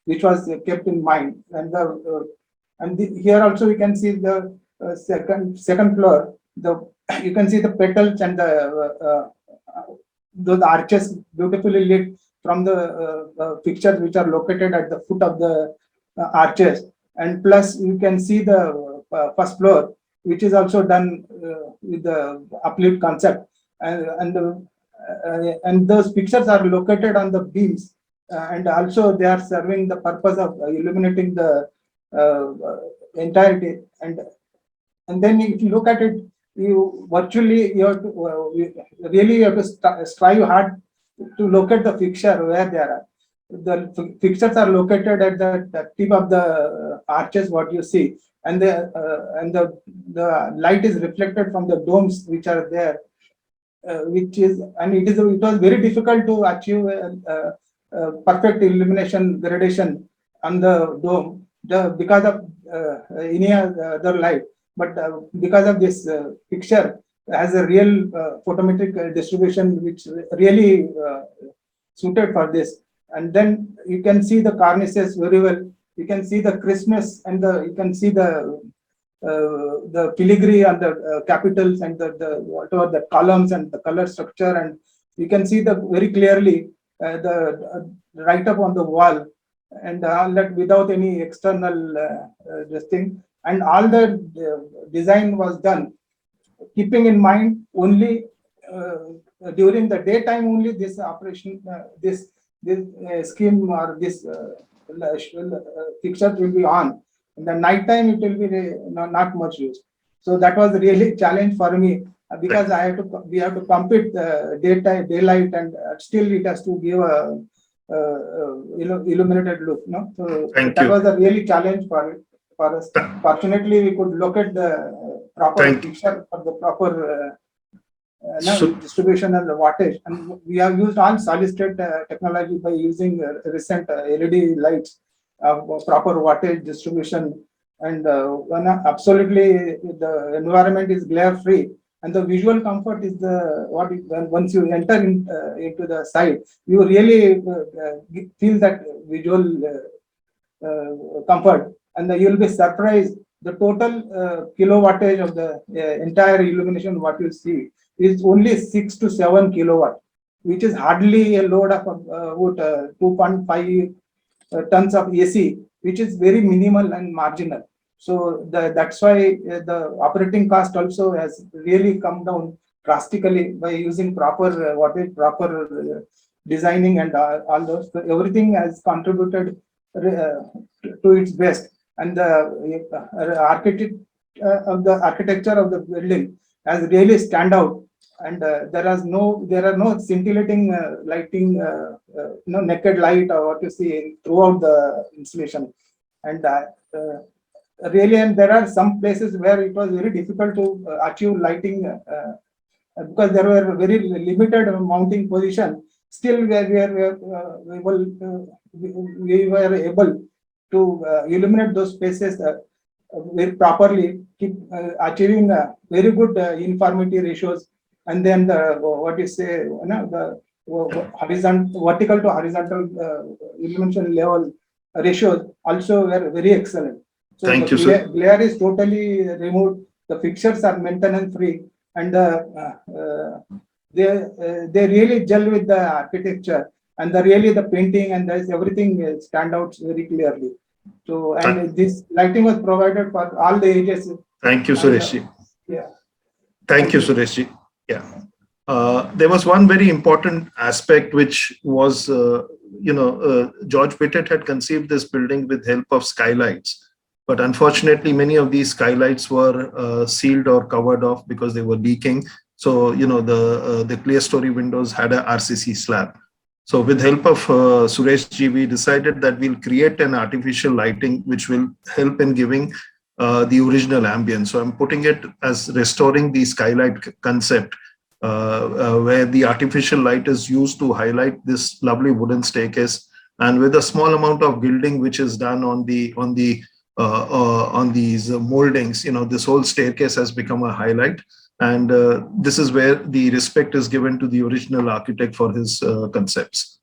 Speaker 5: which was kept in mind. And here also we can see the second floor. You can see the petals and those arches beautifully lit from the fixtures which are located at the foot of the arches. And plus you can see the first floor, which is also done with the uplift concept, and those pictures are located on the beams, and also they are serving the purpose of illuminating the entirety. And then if you look at it, you virtually you have to strive hard to locate the fixture where they are. The fixtures are located at the tip of the arches, what you see, and the light is reflected from the domes which are there, it was very difficult to achieve perfect illumination gradation on the dome because of any other light, but because of this picture has a real photometric distribution which really suited for this. And then you can see the cornices very well. You can see the crispness, and you can see the filigree on the capitals and whatever the columns and the color structure, and you can see the very clearly the right up on the wall, and all that without any external this thing. And all the design was done keeping in mind only during the daytime only this operation, this scheme or this fixture will be on. In the night time it will be not much use. So that was really a challenge for me, because we have to compete daylight, and still it has to give a illuminated look. So that was a really challenge for us. Fortunately, we could locate the proper fixture for the proper distribution and the wattage, and we have used all solid state technology by using recent LED lights of proper wattage distribution, and absolutely the environment is glare free, and the visual comfort is once you enter into the site, you really feel that visual comfort, and you will be surprised. The total kilowattage of the entire illumination what you see is only 6 to 7 kilowatt, which is hardly a load of 2.5 tons of AC, which is very minimal and marginal. So that's why the operating cost also has really come down drastically by using proper wattage, proper designing, and all those. So everything has contributed to its best, and the architecture of the building has really stand out. And there are no scintillating lighting, naked light or what you see throughout the installation. And really, and there are some places where it was very difficult to achieve lighting because there were very limited mounting position. Still, we were able to illuminate those spaces very properly, keep achieving very good uniformity ratios. And then the vertical to horizontal illumination level ratios also were very excellent. So
Speaker 4: thank you, sir.
Speaker 5: Glare is totally removed. The fixtures are maintenance free, and they really gel with the architecture, and the painting and everything stand out very clearly. So, and this lighting was provided for all the ages.
Speaker 4: Thank you, Sureshji.
Speaker 5: Yeah.
Speaker 4: Thank you, Sureshji. Yeah. There was one very important aspect which was George Whitted had conceived this building with help of skylights. But unfortunately, many of these skylights were sealed or covered off because they were leaking. So, the clear story windows had a RCC slab. So with help of Suresh ji, we decided that we'll create an artificial lighting which will help in giving the original ambience. So I'm putting it as restoring the skylight concept, where the artificial light is used to highlight this lovely wooden staircase, and with a small amount of gilding which is done on these moldings, this whole staircase has become a highlight. And this is where the respect is given to the original architect for his concepts.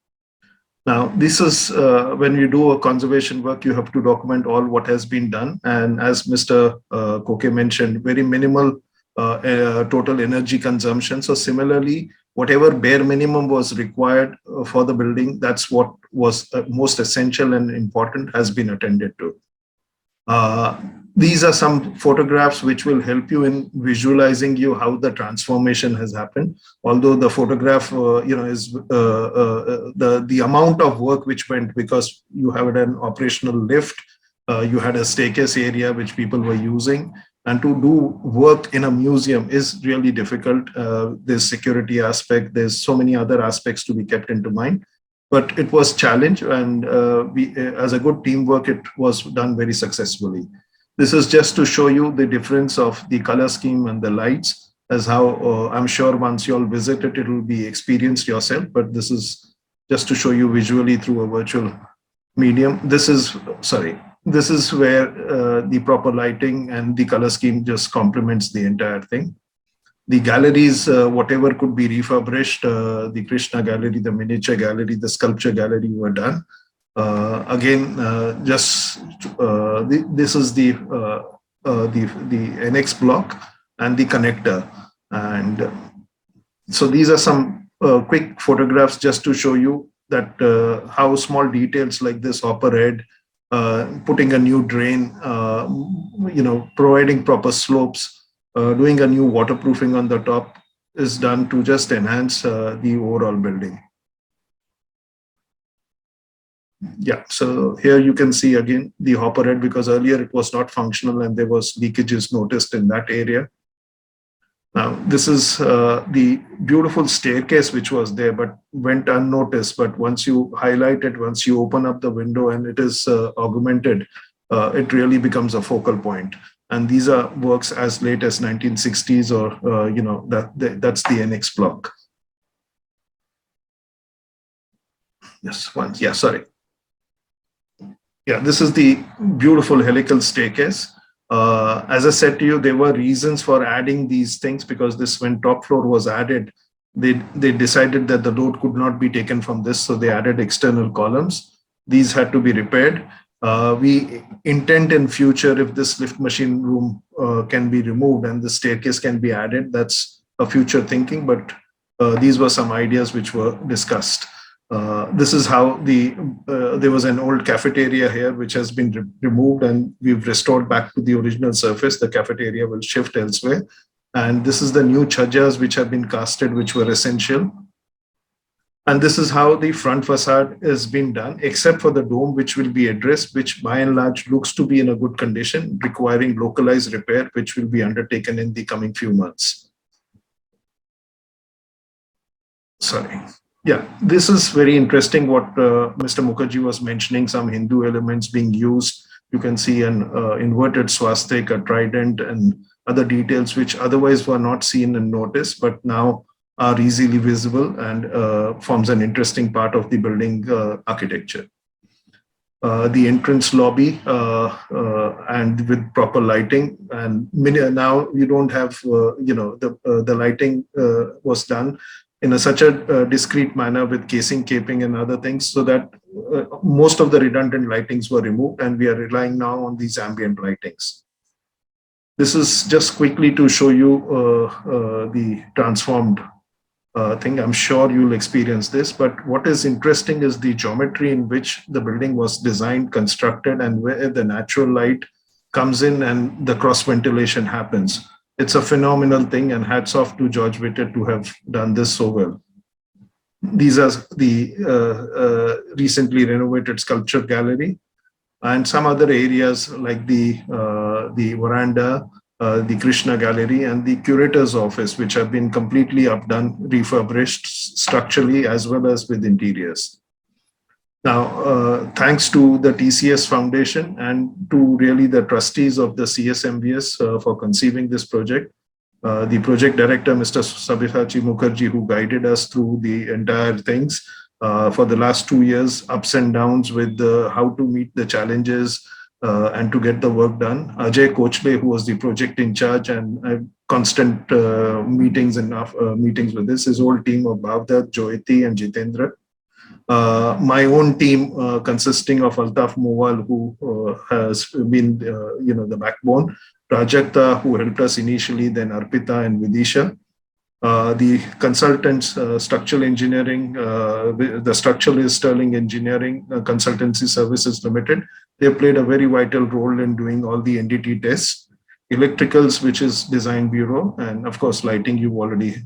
Speaker 4: Now, this is when you do a conservation work, you have to document all what has been done. And as Mr. Koke mentioned, very minimal total energy consumption. So similarly, whatever bare minimum was required for the building, that's what was most essential and important, has been attended to. These are some photographs which will help you in visualizing how the transformation has happened. Although the photograph, is the amount of work which went, because you had an operational lift, you had a staircase area which people were using, and to do work in a museum is really difficult. There's security aspect, there's so many other aspects to be kept into mind. But it was challenge, and we, as a good teamwork, it was done very successfully. This is just to show you the difference of the color scheme and the lights, as how I'm sure once you all visit it, it will be experienced yourself. But this is just to show you visually through a virtual medium. This is where the proper lighting and the color scheme just complements the entire thing. The galleries, whatever could be refurbished, the Krishna gallery, the miniature gallery, the sculpture gallery were done. This is the NX block and the connector. And so these are some quick photographs just to show you that how small details like this hopper head, putting a new drain, providing proper slopes, doing a new waterproofing on the top is done to just enhance the overall building. Yeah, so here you can see again the hopper head, because earlier it was not functional and there was leakages noticed in that area. Now, this is the beautiful staircase which was there but went unnoticed. But once you highlight it, once you open up the window and it is augmented, it really becomes a focal point. And these are works as late as 1960s, or that's the NX block. Yes, once. Yeah, sorry. Yeah, this is the beautiful helical staircase. As I said to you, there were reasons for adding these things, because when top floor was added, they decided that the load could not be taken from this, so they added external columns. These had to be repaired. We intend in future, if this lift machine room can be removed and the staircase can be added, that's a future thinking, but these were some ideas which were discussed. This is how there was an old cafeteria here which has been removed and we've restored back to the original surface. The cafeteria will shift elsewhere. And this is the new chhajas which have been casted, which were essential. And this is how the front facade has been done, except for the dome, which will be addressed, which by and large looks to be in a good condition, requiring localized repair, which will be undertaken in the coming few months. Sorry. Yeah, this is very interesting what Mr. Mukherjee was mentioning, some Hindu elements being used. You can see an inverted swastika, a trident, and other details which otherwise were not seen and noticed, but now are easily visible and forms an interesting part of the building architecture. The entrance lobby and with proper lighting, and now you don't have, the lighting was done in such a discrete manner with casing, caping and other things, so that most of the redundant lightings were removed and we are relying now on these ambient lightings. This is just quickly to show you the transformed thing. I'm sure you'll experience this, but what is interesting is the geometry in which the building was designed, constructed, and where the natural light comes in and the cross ventilation happens. It's a phenomenal thing, and hats off to George Whitted to have done this so well. These are the recently renovated sculpture gallery, and some other areas like the veranda, the Krishna Gallery, and the curator's office, which have been completely updone, refurbished structurally as well as with interiors. Now, thanks to the TCS Foundation and to really the trustees of the Csmbs for conceiving this project, the project director, Mr. Sachi Mukherjee, who guided us through the entire things for the last 2 years, ups and downs with how to meet the challenges and to get the work done. Ajay Kochle, who was the project in charge, and constant meetings and meetings with this, his whole team of Bhavda, Joyati, and Jitendra. My own team consisting of Altaf Mowal, who has been the backbone, Prajakta, who helped us initially, then Arpita and Vidisha. The consultants, structural engineering, the structuralist Sterling Engineering Consultancy Services Limited, they played a very vital role in doing all the NDT tests. Electricals, which is Design Bureau, and of course lighting, you already.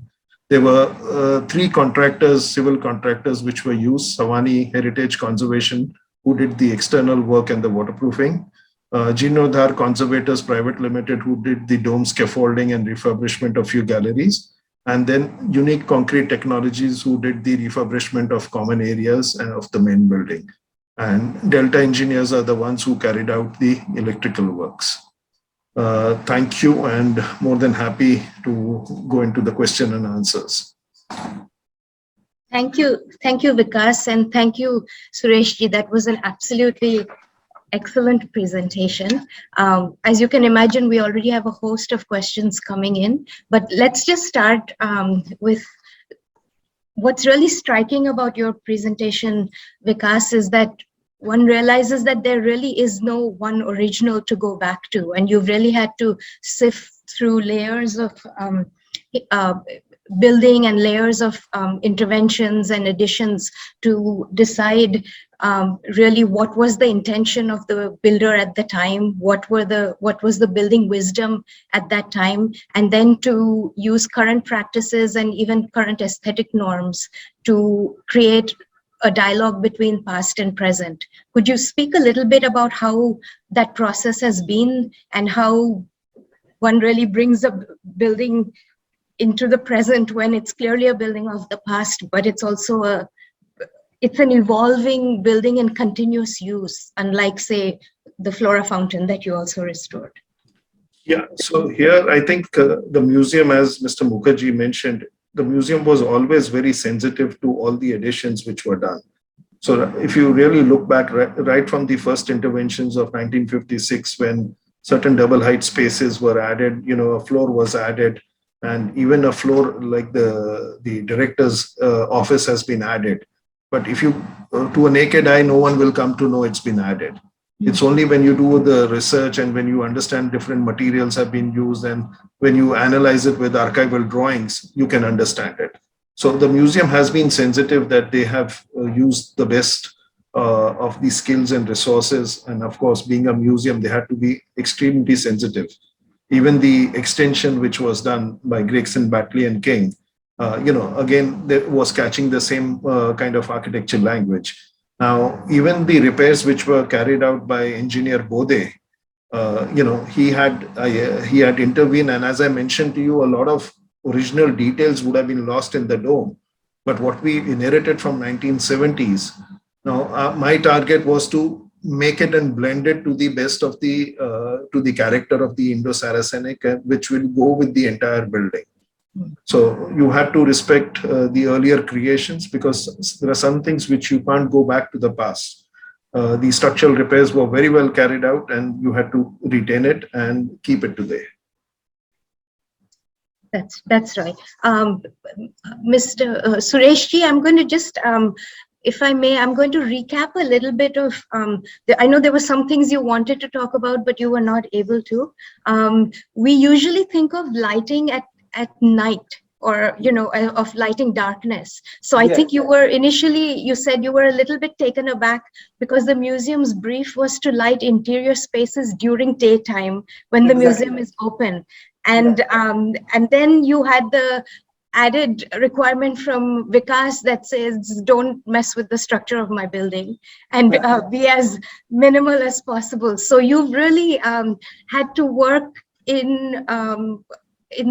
Speaker 4: There were 3 contractors, civil contractors, which were used: Savani Heritage Conservation, who did the external work and the waterproofing; Jinodhar Conservators Private Limited, who did the dome scaffolding and refurbishment of few galleries; and then Unique Concrete Technologies, who did the refurbishment of common areas and of the main building. And Delta Engineers are the ones who carried out the electrical works. Thank you, and more than happy to go into the question and answers.
Speaker 3: Thank you, Vikas, and thank you, Sureshji. That was an absolutely excellent presentation. As you can imagine, we already have a host of questions coming in, but let's just start with what's really striking about your presentation, Vikas, is that one realizes that there really is no one original to go back to, and you've really had to sift through layers of building and layers of interventions and additions to decide really what was the intention of the builder at the time, what was the building wisdom at that time, and then to use current practices and even current aesthetic norms to create a dialogue between past and present. Could you speak a little bit about how that process has been and how one really brings a building into the present when it's clearly a building of the past, but it's also it's an evolving building in continuous use, unlike, say, the Flora Fountain that you also restored?
Speaker 4: Yeah, so here I think the museum, as Mr. Mukherjee mentioned, the museum was always very sensitive to all the additions which were done. So if you really look back right from the first interventions of 1956, when certain double height spaces were added, a floor was added, and even a floor like the director's office has been added. But if you, to a naked eye, no one will come to know it's been added. It's only when you do the research and when you understand different materials have been used and when you analyze it with archival drawings, you can understand it. So the museum has been sensitive that they have used the best of the skills and resources. And of course, being a museum, they had to be extremely sensitive. Even the extension which was done by Gregson, Batley and King, again, that was catching the same kind of architecture language. Now, even the repairs which were carried out by engineer Bode, he had intervened, and as I mentioned to you, a lot of original details would have been lost in the dome. But what we inherited from 1970s, now my target was to make it and blend it to the best of the character of the Indo-Saracenic, which will go with the entire building. So you have to respect the earlier creations because there are some things which you can't go back to the past. The structural repairs were very well carried out and you had to retain it and keep it today.
Speaker 3: That's right. Mr. Sureshji, I'm going to just, if I may, I'm going to recap a little bit of, I know there were some things you wanted to talk about, but you were not able to. We usually think of lighting at night or, of lighting darkness. So I think you were initially, you said you were a little bit taken aback because the museum's brief was to light interior spaces during daytime when the museum is open. And then you had the added requirement from Vikas that says don't mess with the structure of my building and be as minimal as possible. So you've really had to work in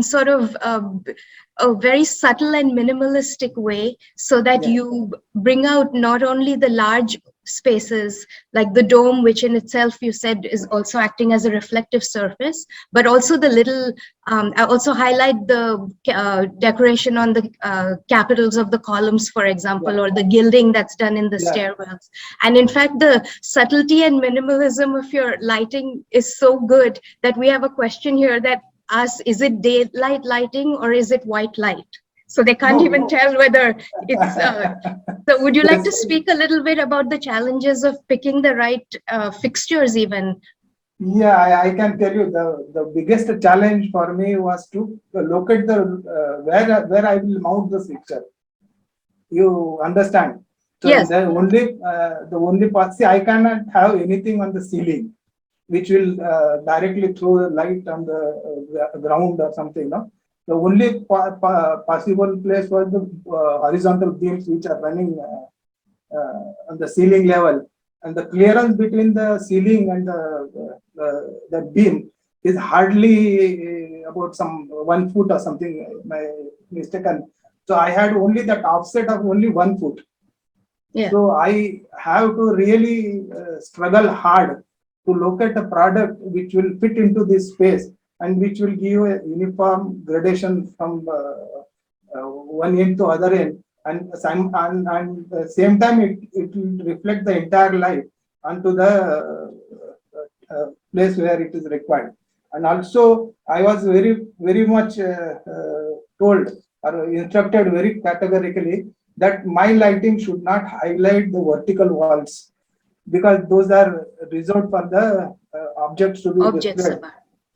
Speaker 3: sort of a very subtle and minimalistic way, so that you bring out not only the large spaces like the dome, which in itself you said is also acting as a reflective surface, but also the little, I also highlight the decoration on the capitals of the columns, for example, or the gilding that's done in the stairwells. And in fact, the subtlety and minimalism of your lighting is so good that we have a question here that asks, is it daylight lighting or is it white light? So they can't even tell whether it's, so would you like to speak a little bit about the challenges of picking the right fixtures even?
Speaker 5: Yeah, I can tell you the biggest challenge for me was to locate the where I will mount the fixture. You understand? So
Speaker 3: yes.
Speaker 5: The only part, see, I cannot have anything on the ceiling which will directly throw the light on the ground or something, no? The only possible place was the horizontal beams which are running on the ceiling level, and the clearance between the ceiling and the beam is hardly about some 1 foot or something, my mistaken. So I had only that offset of only 1 foot.
Speaker 3: Yeah.
Speaker 5: So I have to really struggle hard to locate a product which will fit into this space and which will give a uniform gradation from one end to other end, and same time it will reflect the entire light onto the place where it is required. And also I was very much told or instructed very categorically that my lighting should not highlight the vertical walls, because those are reserved for the objects to be displayed.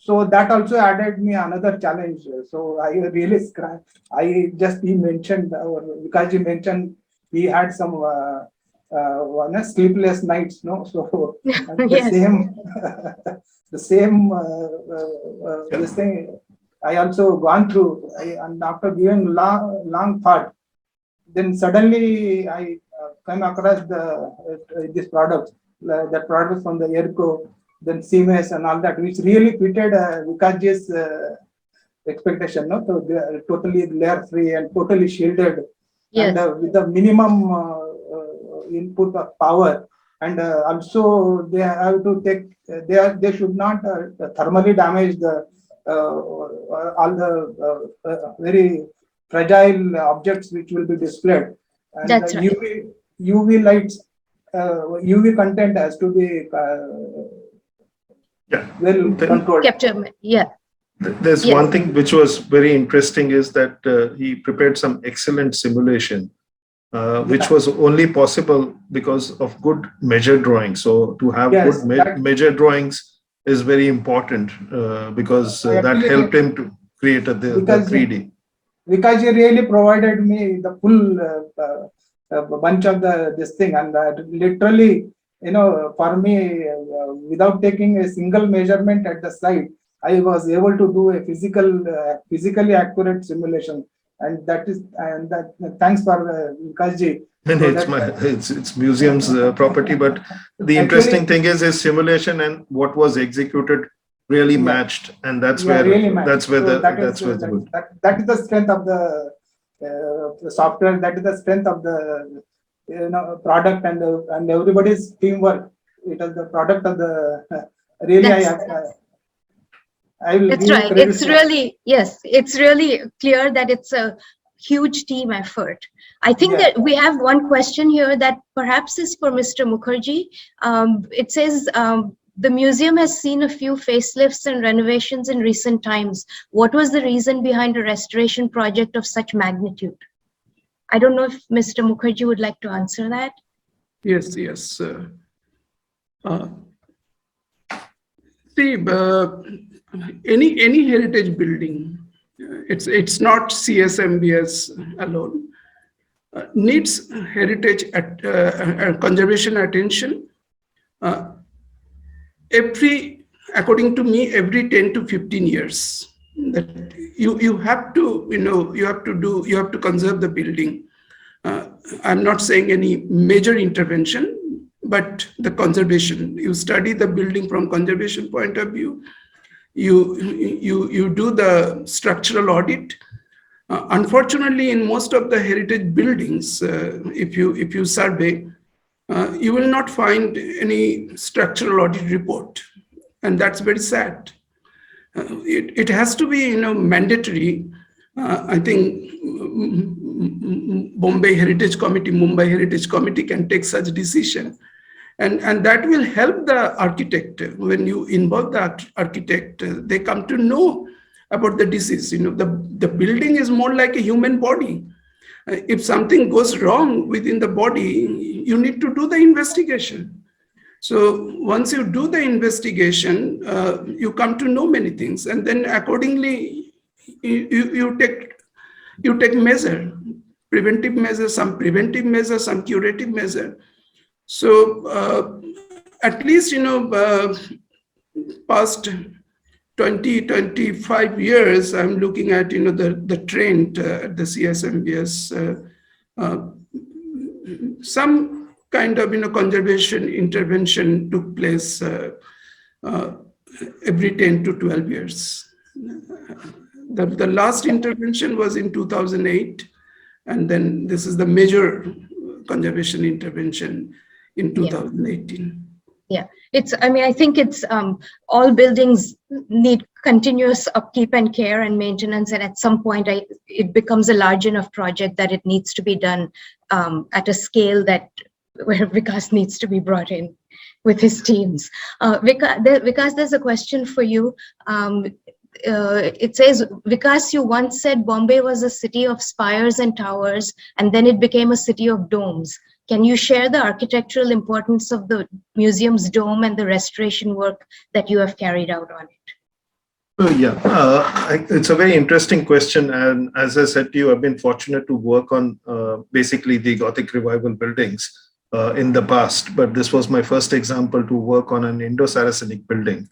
Speaker 5: So that also added me another challenge. So I really he mentioned, or Vikash mentioned, he had some sleepless nights, no? So the same this thing I also gone through, and after giving long thought, then suddenly I came across this product, that product from the Airco, then Csmbs and all that, which really fitted Vikas's expectation, no? So they are totally layer free and totally shielded, and with the minimum input of power, and also they have to take, they should not thermally damage the all the very fragile objects which will be displayed. And
Speaker 3: that's right.
Speaker 5: UV lights, UV content has to be well controlled.
Speaker 4: There's one thing which was very interesting is that he prepared some excellent simulation, which was only possible because of good measure drawings. So to have good measure drawings is very important because that helped him to create the 3D.
Speaker 5: Because he really provided me the full bunch of this thing, and literally, you know, for me, without taking a single measurement at the site, I was able to do a physically accurate simulation, and that thanks for Vikashji.
Speaker 4: It's museum's property, but the interesting thing is his simulation and what was executed really matched, and that's where that's
Speaker 5: that is the strength of the software. That is the strength of the product and everybody's teamwork. It is the product of the really. I will.
Speaker 3: That's right. It's really, yes, it's really clear that it's a huge team effort. I think that we have one question here that perhaps is for Mr. Mukherjee. It says, the museum has seen a few facelifts and renovations in recent times. What was the reason behind a restoration project of such magnitude? I don't know if Mr. Mukherjee would like to answer that.
Speaker 2: Yes. See, any heritage building, it's not Csmbs alone, needs heritage conservation attention. According to me, every 10 to 15 years, that you have to, you have to conserve the building. I'm not saying any major intervention, but the conservation. You study the building from conservation point of view. You do the structural audit. Unfortunately, in most of the heritage buildings, if you survey, you will not find any structural audit report, and that's very sad. It has to be, mandatory. I think Mumbai Heritage Committee can take such decision, and that will help the architect. When you involve the architect, they come to know about the disease. The building is more like a human body. If something goes wrong within the body, you need to do the investigation. So once you do the investigation, you come to know many things, and then accordingly you take measure, preventive measure, some curative measure. So at least past 20-25 years, I'm looking at the trend at the Csmbs. Some kind of conservation intervention took place every 10 to 12 years. The last intervention was in 2008, and then this is the major conservation intervention in 2018.
Speaker 3: Yeah, I think it's all buildings need continuous upkeep and care and maintenance, and at some point it becomes a large enough project that it needs to be done at a scale where Vikas needs to be brought in with his teams. Vikas, there's a question for you. It says, Vikas, you once said Bombay was a city of spires and towers, and then it became a city of domes. Can you share the architectural importance of the museum's dome and the restoration work that you have carried out on it?
Speaker 4: It's a very interesting question. And as I said to you, I've been fortunate to work on basically the Gothic revival buildings in the past. But this was my first example to work on an Indo-Saracenic building.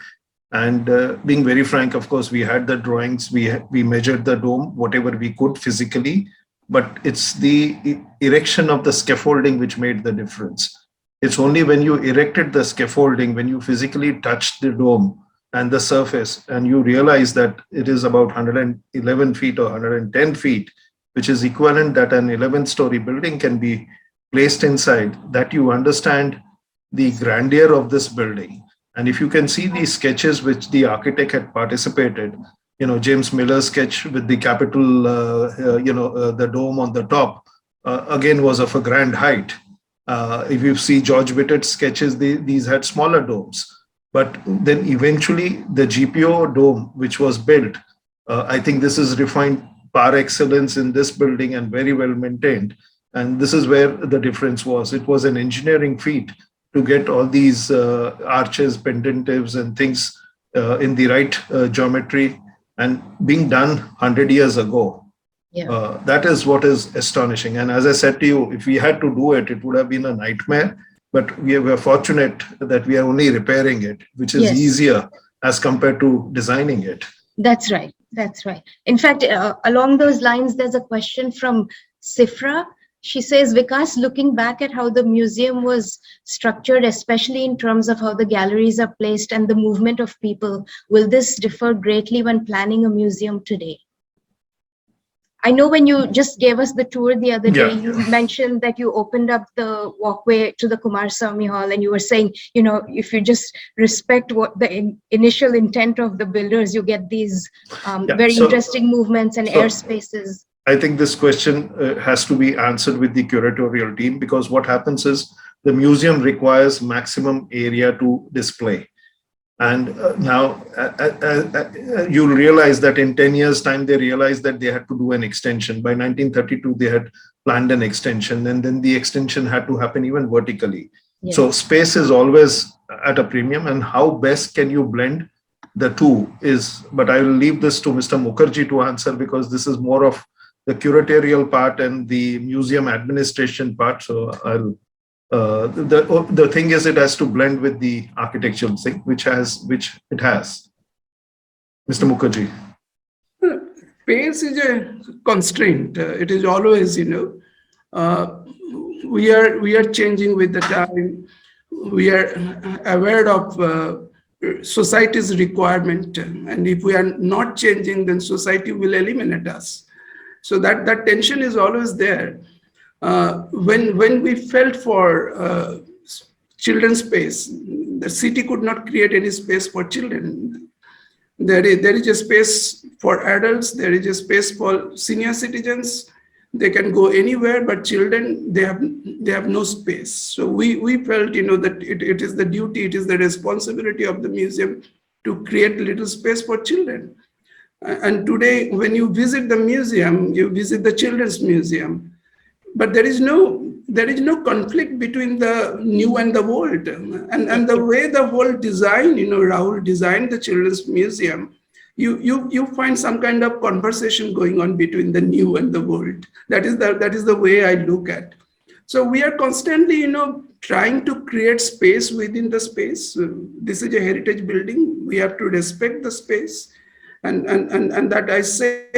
Speaker 4: And being very frank, of course, we had the drawings, we measured the dome, whatever we could physically. But it's the erection of the scaffolding which made the difference. It's only when you erected the scaffolding, when you physically touched the dome and the surface, and you realize that it is about 111 feet or 110 feet, which is equivalent that an 11-story building can be placed inside, that you understand the grandeur of this building. And if you can see these sketches which the architect had participated, James Miller's sketch with the capital, the dome on the top, again was of a grand height. If you see George Whittett's sketches, these had smaller domes. But then eventually the GPO dome, which was built, I think this is refined par excellence in this building and very well maintained. And this is where the difference was. It was an engineering feat to get all these arches, pendentives and things in the right geometry, and being done 100 years ago. Yeah. That is what is astonishing. And as I said to you, if we had to do it, it would have been a nightmare. But we were fortunate that we are only repairing it, which is easier as compared to designing it.
Speaker 3: That's right. That's right. In fact, along those lines, there's a question from Sifra. She says, Vikas, looking back at how the museum was structured, especially in terms of how the galleries are placed and the movement of people, will this differ greatly when planning a museum today? I know when you just gave us the tour the other day, you mentioned that you opened up the walkway to the Kumaraswamy Hall, and you were saying, if you just respect what the initial intent of the builders, you get these very interesting movements and air spaces.
Speaker 4: I think this question has to be answered with the curatorial team, because what happens is the museum requires maximum area to display. And now you'll realize that in 10 years' time, they realized that they had to do an extension. By 1932, they had planned an extension, and then the extension had to happen even vertically. Yeah. So space is always at a premium, and how best can you blend the two is, but I will leave this to Mr. Mukherjee to answer, because this is more of the curatorial part and the museum administration part. So the thing is, it has to blend with the architectural thing, which it has. Mr. Mukherjee.
Speaker 2: Space is a constraint. It is always, we are changing with the time. We are aware of society's requirement, and if we are not changing, then society will eliminate us. So that tension is always there. When we felt for children's space, the city could not create any space for children. There is a space for adults, there is a space for senior citizens. They can go anywhere, but children, they have no space. So we felt, that it is the duty, it is the responsibility of the museum to create little space for children. And today, when you visit the museum, you visit the children's museum, but there is no conflict between the new and the old. And the way the whole design, Rahul designed the children's museum, you find some kind of conversation going on between the new and the old. That is the way I look at. So we are constantly, trying to create space within the space. This is a heritage building. We have to respect the space. And that I said,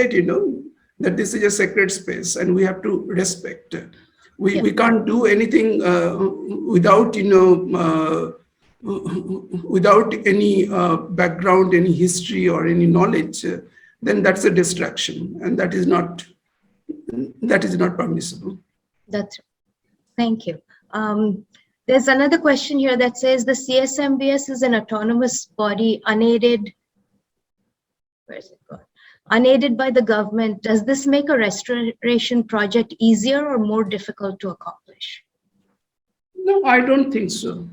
Speaker 2: that this is a sacred space and we have to respect. We can't do anything without, without any background, any history or any knowledge. Then that's a distraction, and that is not permissible.
Speaker 3: That's right. Thank you. There's another question here that says the Csmbs is an autonomous body, unaided. Where is it gone? Unaided by the government. Does this make a restoration project easier or more difficult to accomplish?
Speaker 2: No, I don't think so.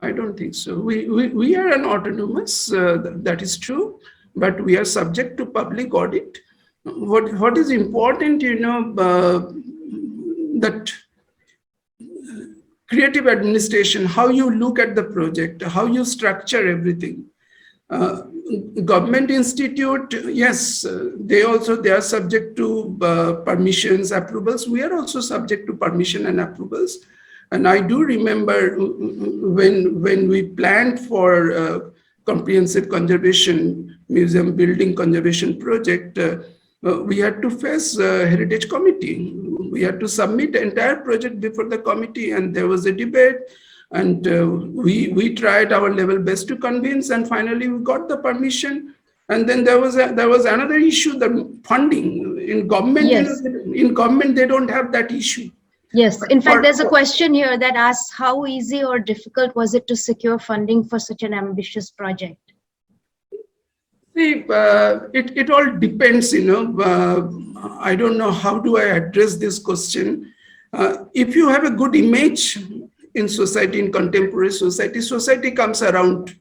Speaker 2: I don't think so. We are an autonomous, that is true, but we are subject to public audit. What is important, that creative administration, how you look at the project, how you structure everything. Government institute, yes, they are subject to permissions, approvals. We are also subject to permission and approvals. And I do remember when we planned for comprehensive conservation museum building conservation project, we had to face heritage committee. We had to submit the entire project before the committee, and there was a debate. And we tried our level best to convince, and finally we got the permission. And then there was another issue, the funding in government.
Speaker 3: Yes.
Speaker 2: In government, they don't have that issue.
Speaker 3: Yes. In fact, there's a question here that asks, how easy or difficult was it to secure funding for such an ambitious project?
Speaker 2: See, it all depends. I don't know how do I address this question. If you have a good image in society, in contemporary society comes around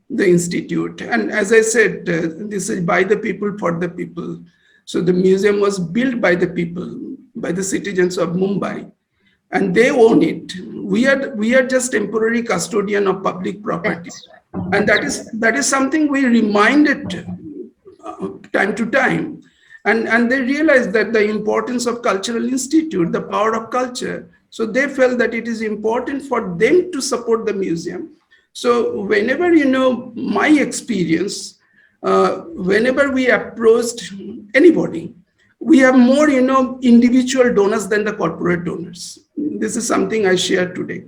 Speaker 2: the institute. And as I said, this is by the people, for the people. So the museum was built by the people, by the citizens of Mumbai, and they own it. We are just temporary custodian of public property. And that is something we reminded time to time. And they realized that the importance of cultural institute, the power of culture. So they felt that it is important for them to support the museum. So whenever, my experience, whenever we approached anybody, we have more, individual donors than the corporate donors. This is something I share today.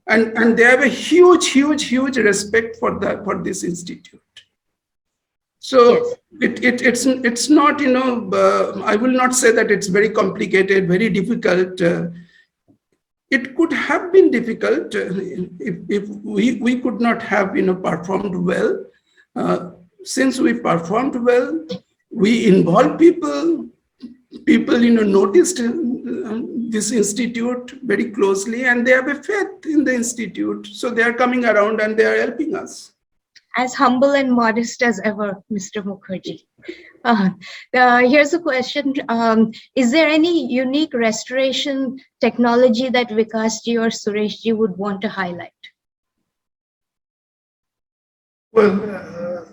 Speaker 2: And they have a huge respect for this institute. So yes. It's not, I will not say that it's very complicated, very difficult. It could have been difficult if we could not have, performed well. Since we performed well, we involved people, noticed this institute very closely, and they have a faith in the institute. So they are coming around and they are helping us.
Speaker 3: As humble and modest as ever, Mr. Mukherjee. Here's a question. Is there any unique restoration technology that Vikasji or Sureshji would want to highlight?
Speaker 4: Well,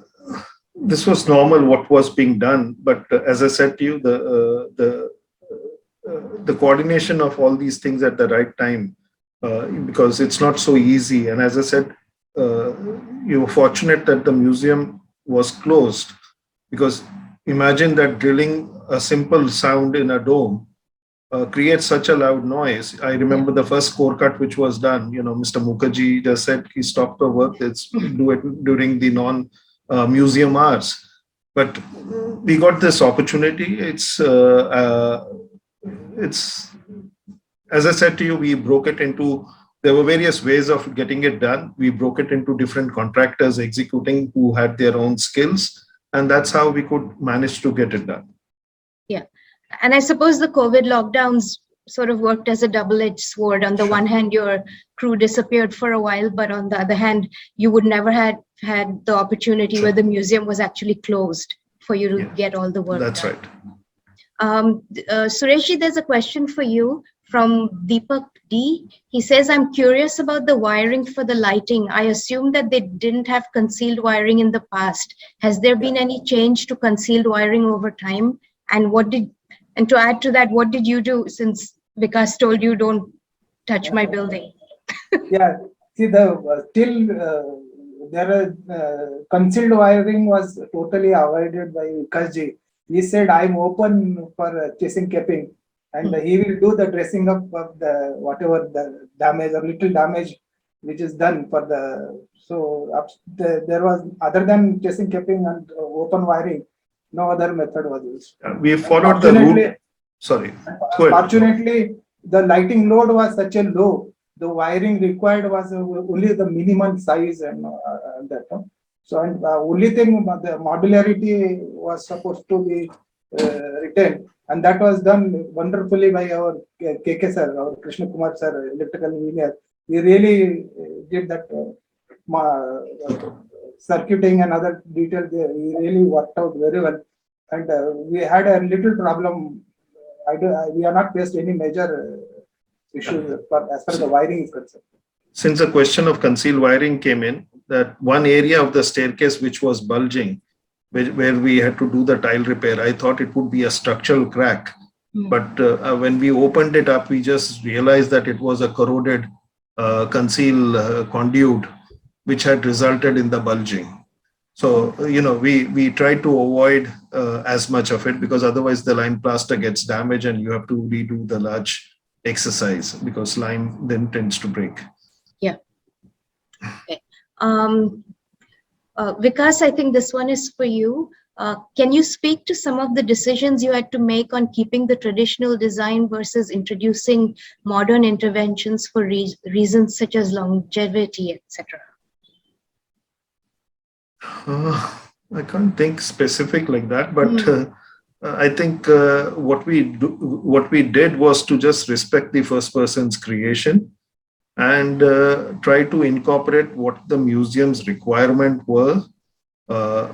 Speaker 4: this was normal what was being done, but as I said to you, the coordination of all these things at the right time, because it's not so easy. And as I said, you were fortunate that the museum was closed, because imagine that drilling a simple sound in a dome creates such a loud noise. I remember the first core cut which was done. Mr. Mukherjee just said he stopped the work. Let's do it during the non-museum hours. But we got this opportunity. It's as I said to you, we broke it into. There were various ways of getting it done. We broke it into different contractors executing who had their own skills, and that's how we could manage to get it done.
Speaker 3: Yeah. And I suppose the COVID lockdowns sort of worked as a double-edged sword. On the one hand, your crew disappeared for a while, but on the other hand, you would never had the opportunity where the museum was actually closed for you to get all the work
Speaker 4: That's
Speaker 3: done.
Speaker 4: right.
Speaker 3: Sureshji, there's a question for you from Deepak D. He says, I'm curious about the wiring for the lighting. I assume that they didn't have concealed wiring in the past. Has there been any change to concealed wiring over time? And to add to that, what did you do since Vikas told you don't touch my building?
Speaker 5: Yeah, see there concealed wiring was totally avoided by Mukherjee. He said, I'm open for chasing capping, and he will do the dressing up of the whatever the damage or little damage which is done for the. So there was, other than chasing capping and open wiring, no other method was used.
Speaker 4: We followed the route. Sorry.
Speaker 5: Fortunately, the lighting load was such a low. The wiring required was only the minimum size and that. So, and only thing, the modularity was supposed to be retained, and that was done wonderfully by our KK sir, our Krishna Kumar sir, electrical engineer. We really did that circuiting and other details. We really worked out very well, and we had a little problem. We are not faced any major issues as far as the wiring is concerned.
Speaker 4: Since the question of concealed wiring came in, that one area of the staircase which was bulging, where we had to do the tile repair, I thought it would be a structural crack. But when we opened it up, we just realized that it was a corroded concealed conduit, which had resulted in the bulging. So, we tried to avoid as much of it, because otherwise the lime plaster gets damaged and you have to redo the large exercise, because lime then tends to break.
Speaker 3: Yeah. Okay. Vikas, I think this one is for you. Can you speak to some of the decisions you had to make on keeping the traditional design versus introducing modern interventions for reasons such as longevity, etc.?
Speaker 4: I can't think specific like that, but I think what we did was to just respect the first person's creation and try to incorporate what the museum's requirement were,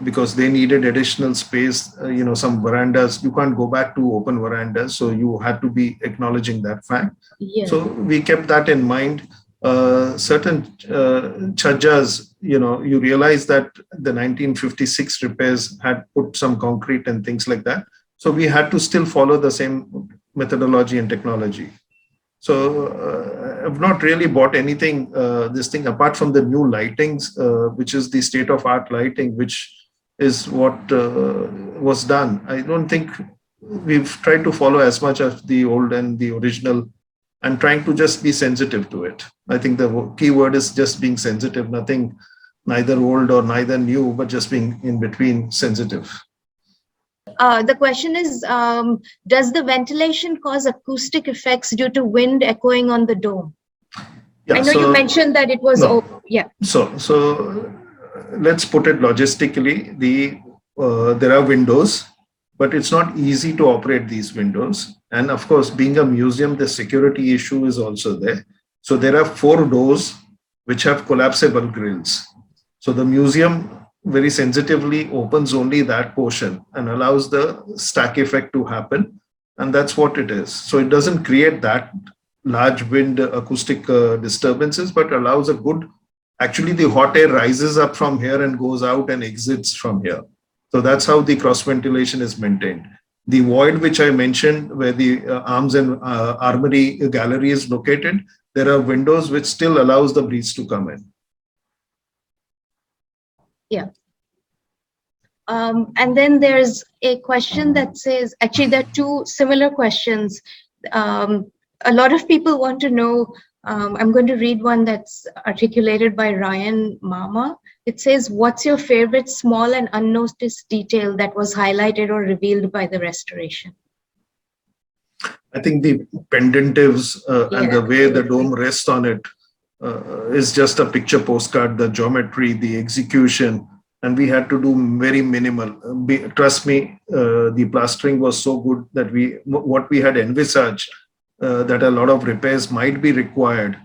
Speaker 4: because they needed additional space. Some verandas, you can't go back to open verandas, so you had to be acknowledging that fact.
Speaker 3: Yeah.
Speaker 4: So we kept that in mind. Certain chajjas, you realize that the 1956 repairs had put some concrete and things like that. So we had to still follow the same methodology and technology. So I've not really bought anything, this thing, apart from the new lightings, which is the state-of-art lighting, which is what was done. I don't think we've tried to follow as much of the old and the original, and trying to just be sensitive to it. I think the key word is just being sensitive, nothing, neither old or neither new, but just being in between, sensitive.
Speaker 3: The question is, does the ventilation cause acoustic effects due to wind echoing on the dome? Yeah, I know you mentioned that it was,
Speaker 4: So let's put it logistically. There are windows, but it's not easy to operate these windows. And of course, being a museum, the security issue is also there. So there are 4 doors which have collapsible grills. So the museum very sensitively opens only that portion and allows the stack effect to happen. And that's what it is. So it doesn't create that large wind acoustic disturbances, but allows a good, actually the hot air rises up from here and goes out and exits from here. So that's how the cross ventilation is maintained. The void which I mentioned, where the arms and armory gallery is located, there are windows which still allows the breeze to come in.
Speaker 3: Yeah. And then there's a question that says, actually, there are two similar questions. A lot of people want to know, I'm going to read one that's articulated by Ryan Mama. It says, what's your favorite small and unnoticed detail that was highlighted or revealed by the restoration?
Speaker 4: I think the pendentives and the way the dome rests on it is just a picture postcard, the geometry, the execution, and we had to do very minimal. Trust me, the plastering was so good that what we had envisaged that a lot of repairs might be required,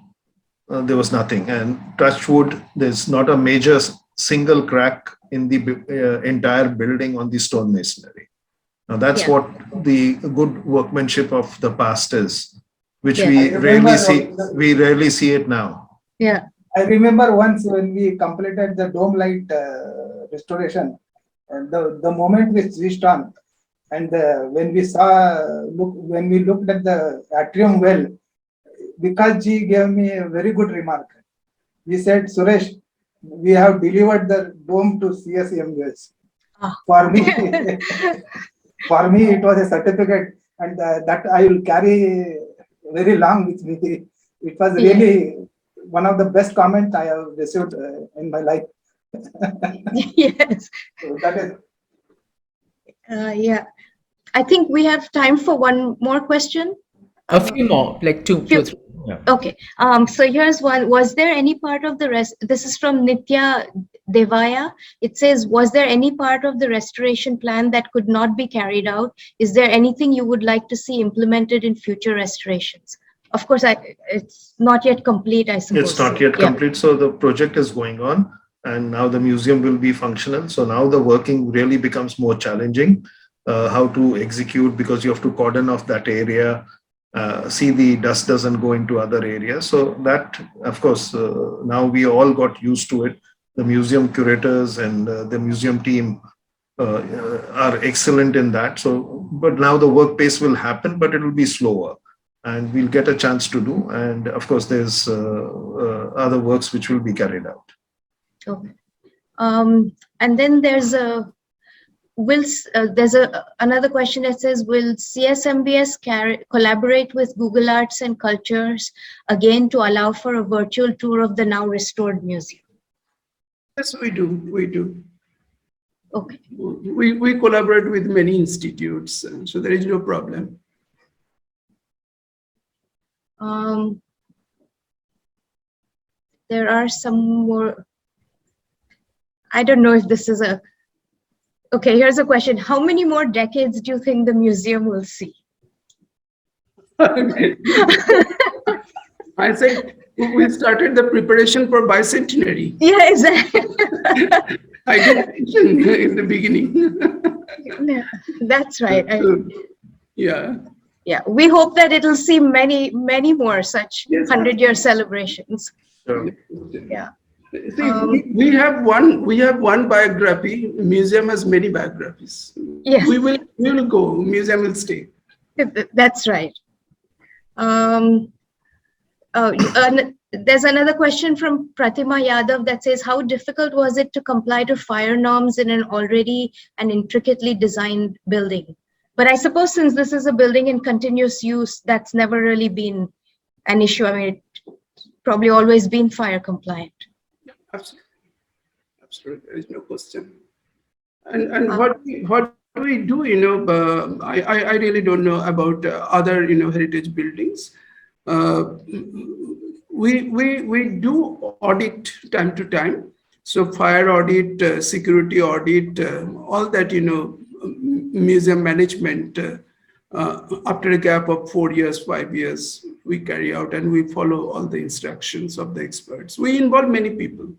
Speaker 4: there was nothing. And touch wood, there's not a major single crack in the entire building on the stone masonry. Now that's what the good workmanship of the past is, which we rarely see. We rarely see it now.
Speaker 3: Yeah,
Speaker 5: I remember once when we completed the dome light restoration, and the moment we switched on, and when we looked at the atrium well, Vikasji gave me a very good remark. He said, Suresh, we have delivered the dome to Csmbs. For me, for me, it was a certificate, and that I will carry very long with me. It was really one of the best comments I have received in my life.
Speaker 3: Yes.
Speaker 5: So that is.
Speaker 3: Yeah. I think we have time for one more question.
Speaker 1: A few more, like two, three. Yeah.
Speaker 3: Okay. So here's one. Was there any part of the rest? This is from Nitya Devaya. It says, was there any part of the restoration plan that could not be carried out? Is there anything you would like to see implemented in future restorations? Of course, it's not yet complete, I suppose.
Speaker 4: It's not yet complete. So the project is going on, and now the museum will be functional. So now the working really becomes more challenging. How to execute, because you have to cordon off that area, see the dust doesn't go into other areas. So that, of course, now we all got used to it. The museum curators and the museum team are excellent in that. So, but now the work pace will happen, but it will be slower, and we'll get a chance to do. And of course, there's other works which will be carried out.
Speaker 3: Okay. And then there's another question that says, will Csmbs collaborate with Google Arts and Cultures again to allow for a virtual tour of the now restored museum?
Speaker 2: Yes, we do. We do.
Speaker 3: Okay.
Speaker 2: We collaborate with many institutes, so there is no problem.
Speaker 3: There are some more. I don't know if this is a. Okay, here's a question. How many more decades do you think the museum will see?
Speaker 2: I think we started the preparation for bicentenary.
Speaker 3: Yeah, exactly.
Speaker 2: I did mention in the beginning.
Speaker 3: Yeah, that's right.
Speaker 2: Yeah.
Speaker 3: Yeah, we hope that it'll see many, many more such 100-year celebrations.
Speaker 4: Sure.
Speaker 3: Yeah.
Speaker 2: See, we have one biography. Museum has many biographies.
Speaker 3: Yes.
Speaker 2: We will go. Museum will stay.
Speaker 3: That's right. There's another question from Pratima Yadav that says, how difficult was it to comply to fire norms in an already and intricately designed building? But I suppose since this is a building in continuous use, that's never really been an issue. I mean, it's probably always been fire compliant.
Speaker 2: Absolutely. Absolutely. There is no question. And what do we do, I really don't know about other, heritage buildings. We do audit time to time. So fire audit, security audit, all that, museum management, after a gap of 4 years, 5 years, we carry out and we follow all the instructions of the experts. We involve many people.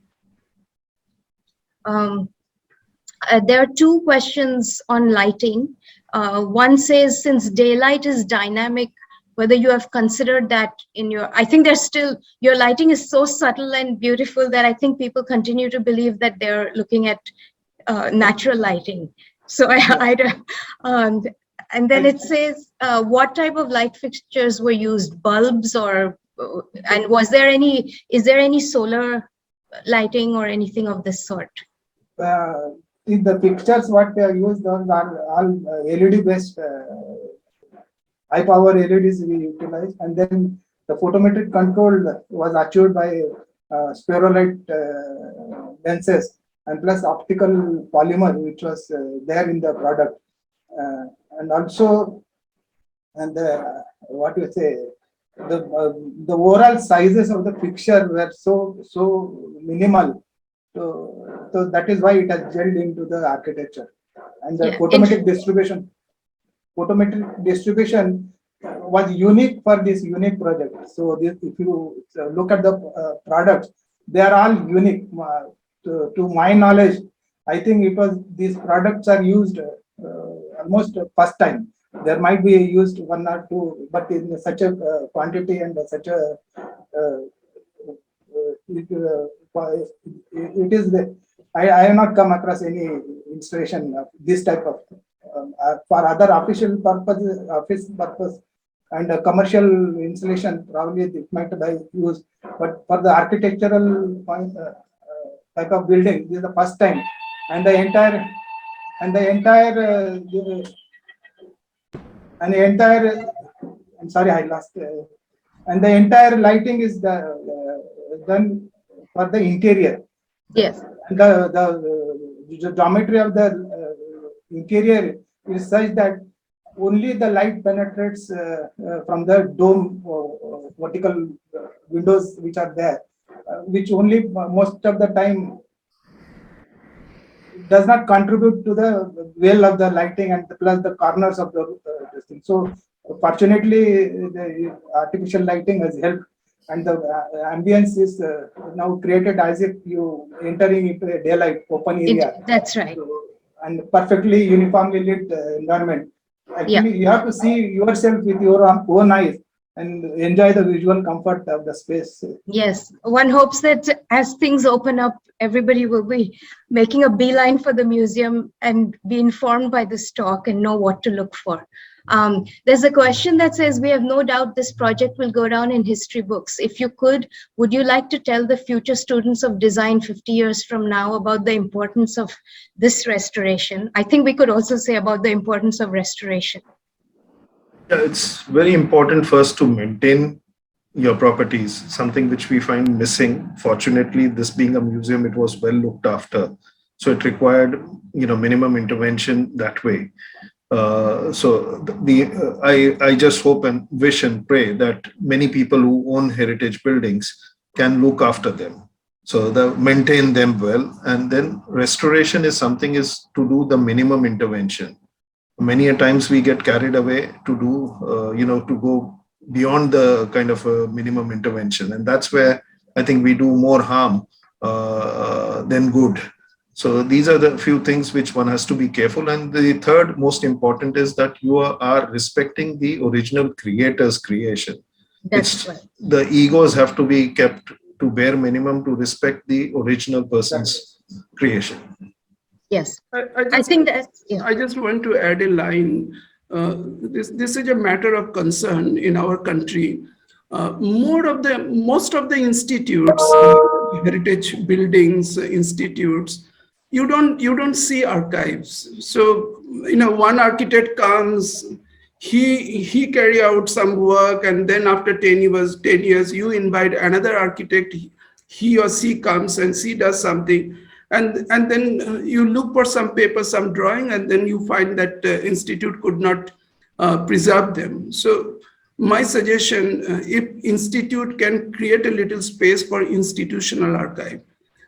Speaker 3: There are two questions on lighting. One says, since daylight is dynamic, whether you have considered that in I think there's still, your lighting is so subtle and beautiful that I think people continue to believe that they're looking at natural lighting. So and then it says, what type of light fixtures were used, bulbs or, and is there any solar lighting or anything of this sort?
Speaker 5: the pictures what they are used, those are all LED based, high power LEDs we utilize, and then the photometric control was achieved by spherolite lenses and plus optical polymer, which was there in the product, and also, and what you say, the overall sizes of the picture were so minimal, so that is why it has gelled into the architecture. And the photometric distribution was unique for this unique project. So this, if you look at the products, they are all unique. To my knowledge, I think it was these products are used almost first time. There might be used one or two, but in such a quantity and such a it is the, I have not come across any installation of this type of for other official purposes, office purpose and commercial installation. Probably it might be used, but for the architectural point, type of building, this is the first time, and the entire I'm sorry, I lost. And the entire lighting is done for the interior.
Speaker 3: Yes.
Speaker 5: And the geometry of the interior is such that only the light penetrates from the dome vertical windows which are there, which only most of the time does not contribute to the well of the lighting and plus the corners of the thing. So fortunately, the artificial lighting has helped, and the ambience is now created as if you entering into a daylight open area.
Speaker 3: That's right.
Speaker 5: So, and perfectly uniformly lit environment. Actually, you have to see yourself with your own eyes and enjoy the visual comfort of the space.
Speaker 3: Yes, one hopes that as things open up, everybody will be making a beeline for the museum and be informed by this talk and know what to look for. There's a question that says, we have no doubt this project will go down in history books. If you could, would you like to tell the future students of design 50 years from now about the importance of this restoration? I think we could also say about the importance of restoration.
Speaker 4: Yeah, it's very important first to maintain your properties, something which we find missing. Fortunately, this being a museum, it was well looked after. So it required, minimum intervention that way. So I just hope and wish and pray that many people who own heritage buildings can look after them. So maintain them well. And then restoration is something is to do the minimum intervention. Many a times we get carried away to do, to go beyond the kind of a minimum intervention. And that's where I think we do more harm than good. So these are the few things which one has to be careful. And the third most important is that you are respecting the original creator's creation.
Speaker 3: That's right.
Speaker 4: The egos have to be kept to bare minimum to respect the original person's creation.
Speaker 3: Yes,
Speaker 2: I
Speaker 3: think that. Yeah.
Speaker 2: I just want to add a line. This is a matter of concern in our country. Most of the institutes, heritage buildings, institutes, you don't see archives. So one architect comes, he carry out some work, and then after 10 years, you invite another architect. He or she comes and she does something. And then you look for some paper, some drawing, and then you find that the institute could not preserve them. So my suggestion, if institute can create a little space for institutional archive,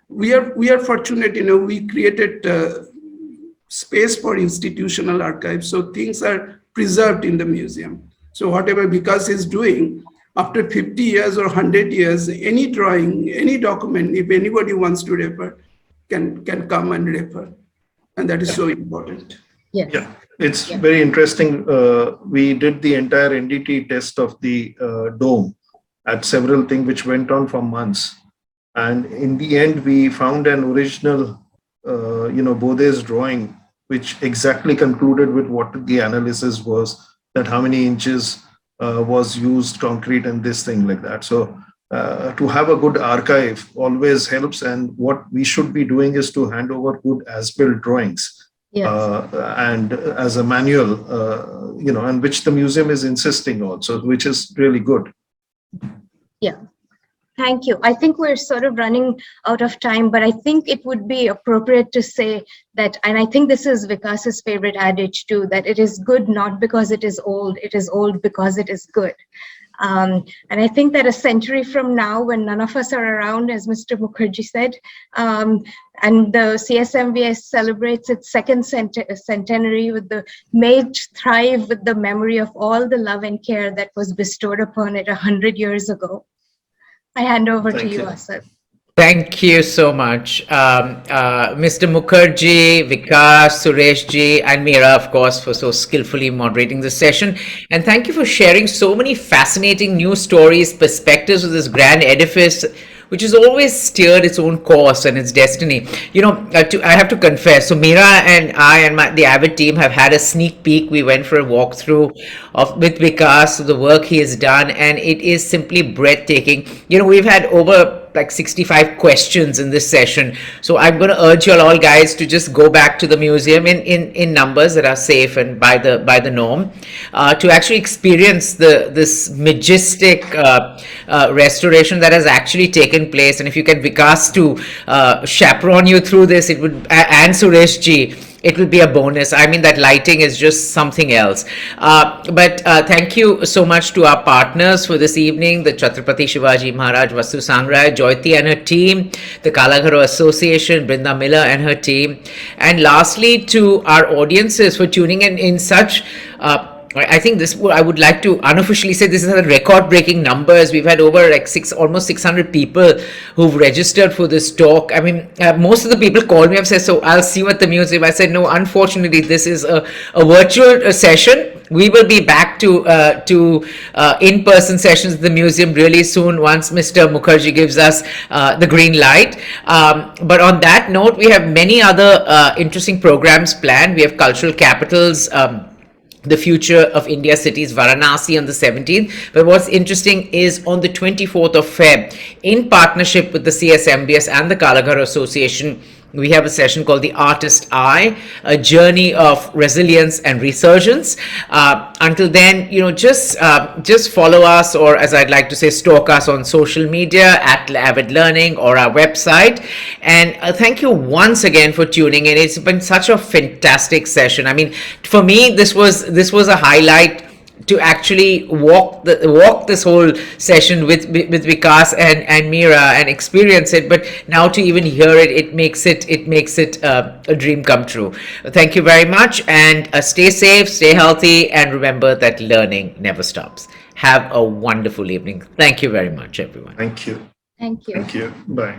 Speaker 2: we are fortunate, we created space for institutional archive. So things are preserved in the museum. So whatever Vikas is doing, after 50 years or 100 years, any drawing, any document, if anybody wants to refer, can come and refer, and that is so important.
Speaker 3: Yes.
Speaker 4: Yeah, it's very interesting. We did the entire NDT test of the dome at several things which went on for months, and in the end we found an original, Bode's drawing, which exactly concluded with what the analysis was, that how many inches was used concrete and this thing like that. So to have a good archive always helps. And what we should be doing is to hand over good as-built drawings.
Speaker 3: Yes.
Speaker 4: And as a manual, and which the museum is insisting also, which is really good.
Speaker 3: Yeah. Thank you. I think we're sort of running out of time, but I think it would be appropriate to say that, and I think this is Vikas's favorite adage too, that it is good not because it is old because it is good. And I think that a century from now, when none of us are around, as Mr. Mukherjee said, and the CSMVS celebrates its second centenary may it thrive with the memory of all the love and care that was bestowed upon it 100 years ago. I hand over to you, Asad.
Speaker 1: Thank you so much, Mr. Mukherjee, Vikas, Sureshji, and Meera, of course, for so skillfully moderating the session. And thank you for sharing so many fascinating news stories, perspectives of this grand edifice, which has always steered its own course and its destiny. I have to confess, so Meera and I and the Avid team have had a sneak peek. We went for a walkthrough with Vikas, the work he has done, and it is simply breathtaking. We've had over like 65 questions in this session. So I'm going to urge you all guys to just go back to the museum in numbers that are safe and by the norm, to actually experience this majestic restoration that has actually taken place. And if you can Vikas to chaperone you through this, it would, and Sureshji, it will be a bonus. I mean, that lighting is just something else. But thank you so much to our partners for this evening, the Chhatrapati Shivaji Maharaj Vastu Sangrahalaya, Jyoti and her team, the Kalagharo Association, Brinda Miller and her team. And lastly, to our audiences for tuning in such I think I would like to unofficially say this is a record-breaking numbers. We've had over like almost 600 people who've registered for this talk. I mean, most of the people called me and said, so I'll see you at the museum. I said, no, unfortunately, this is a virtual session. We will be back to in-person sessions at the museum really soon once Mr. Mukherjee gives us the green light. But on that note, we have many other interesting programs planned. We have cultural capitals, the future of India cities, Varanasi on the 17th. But what's interesting is on the 24th of Feb, in partnership with the CSMBS and the Kalagharo Association, we have a session called The Artist Eye, a journey of resilience and resurgence. Until then, just follow us, or as I'd like to say, stalk us on social media at Avid Learning or our website. And thank you once again for tuning in. It's been such a fantastic session. I mean, for me, this was a highlight to actually walk this whole session with Vikas and Meera and experience it, but now to even hear it, it makes it a dream come true. Thank you very much, and stay safe, stay healthy, and remember that learning never stops. Have a wonderful evening. Thank you very much, everyone.
Speaker 4: Thank you.
Speaker 3: Thank you.
Speaker 4: Thank you. Bye.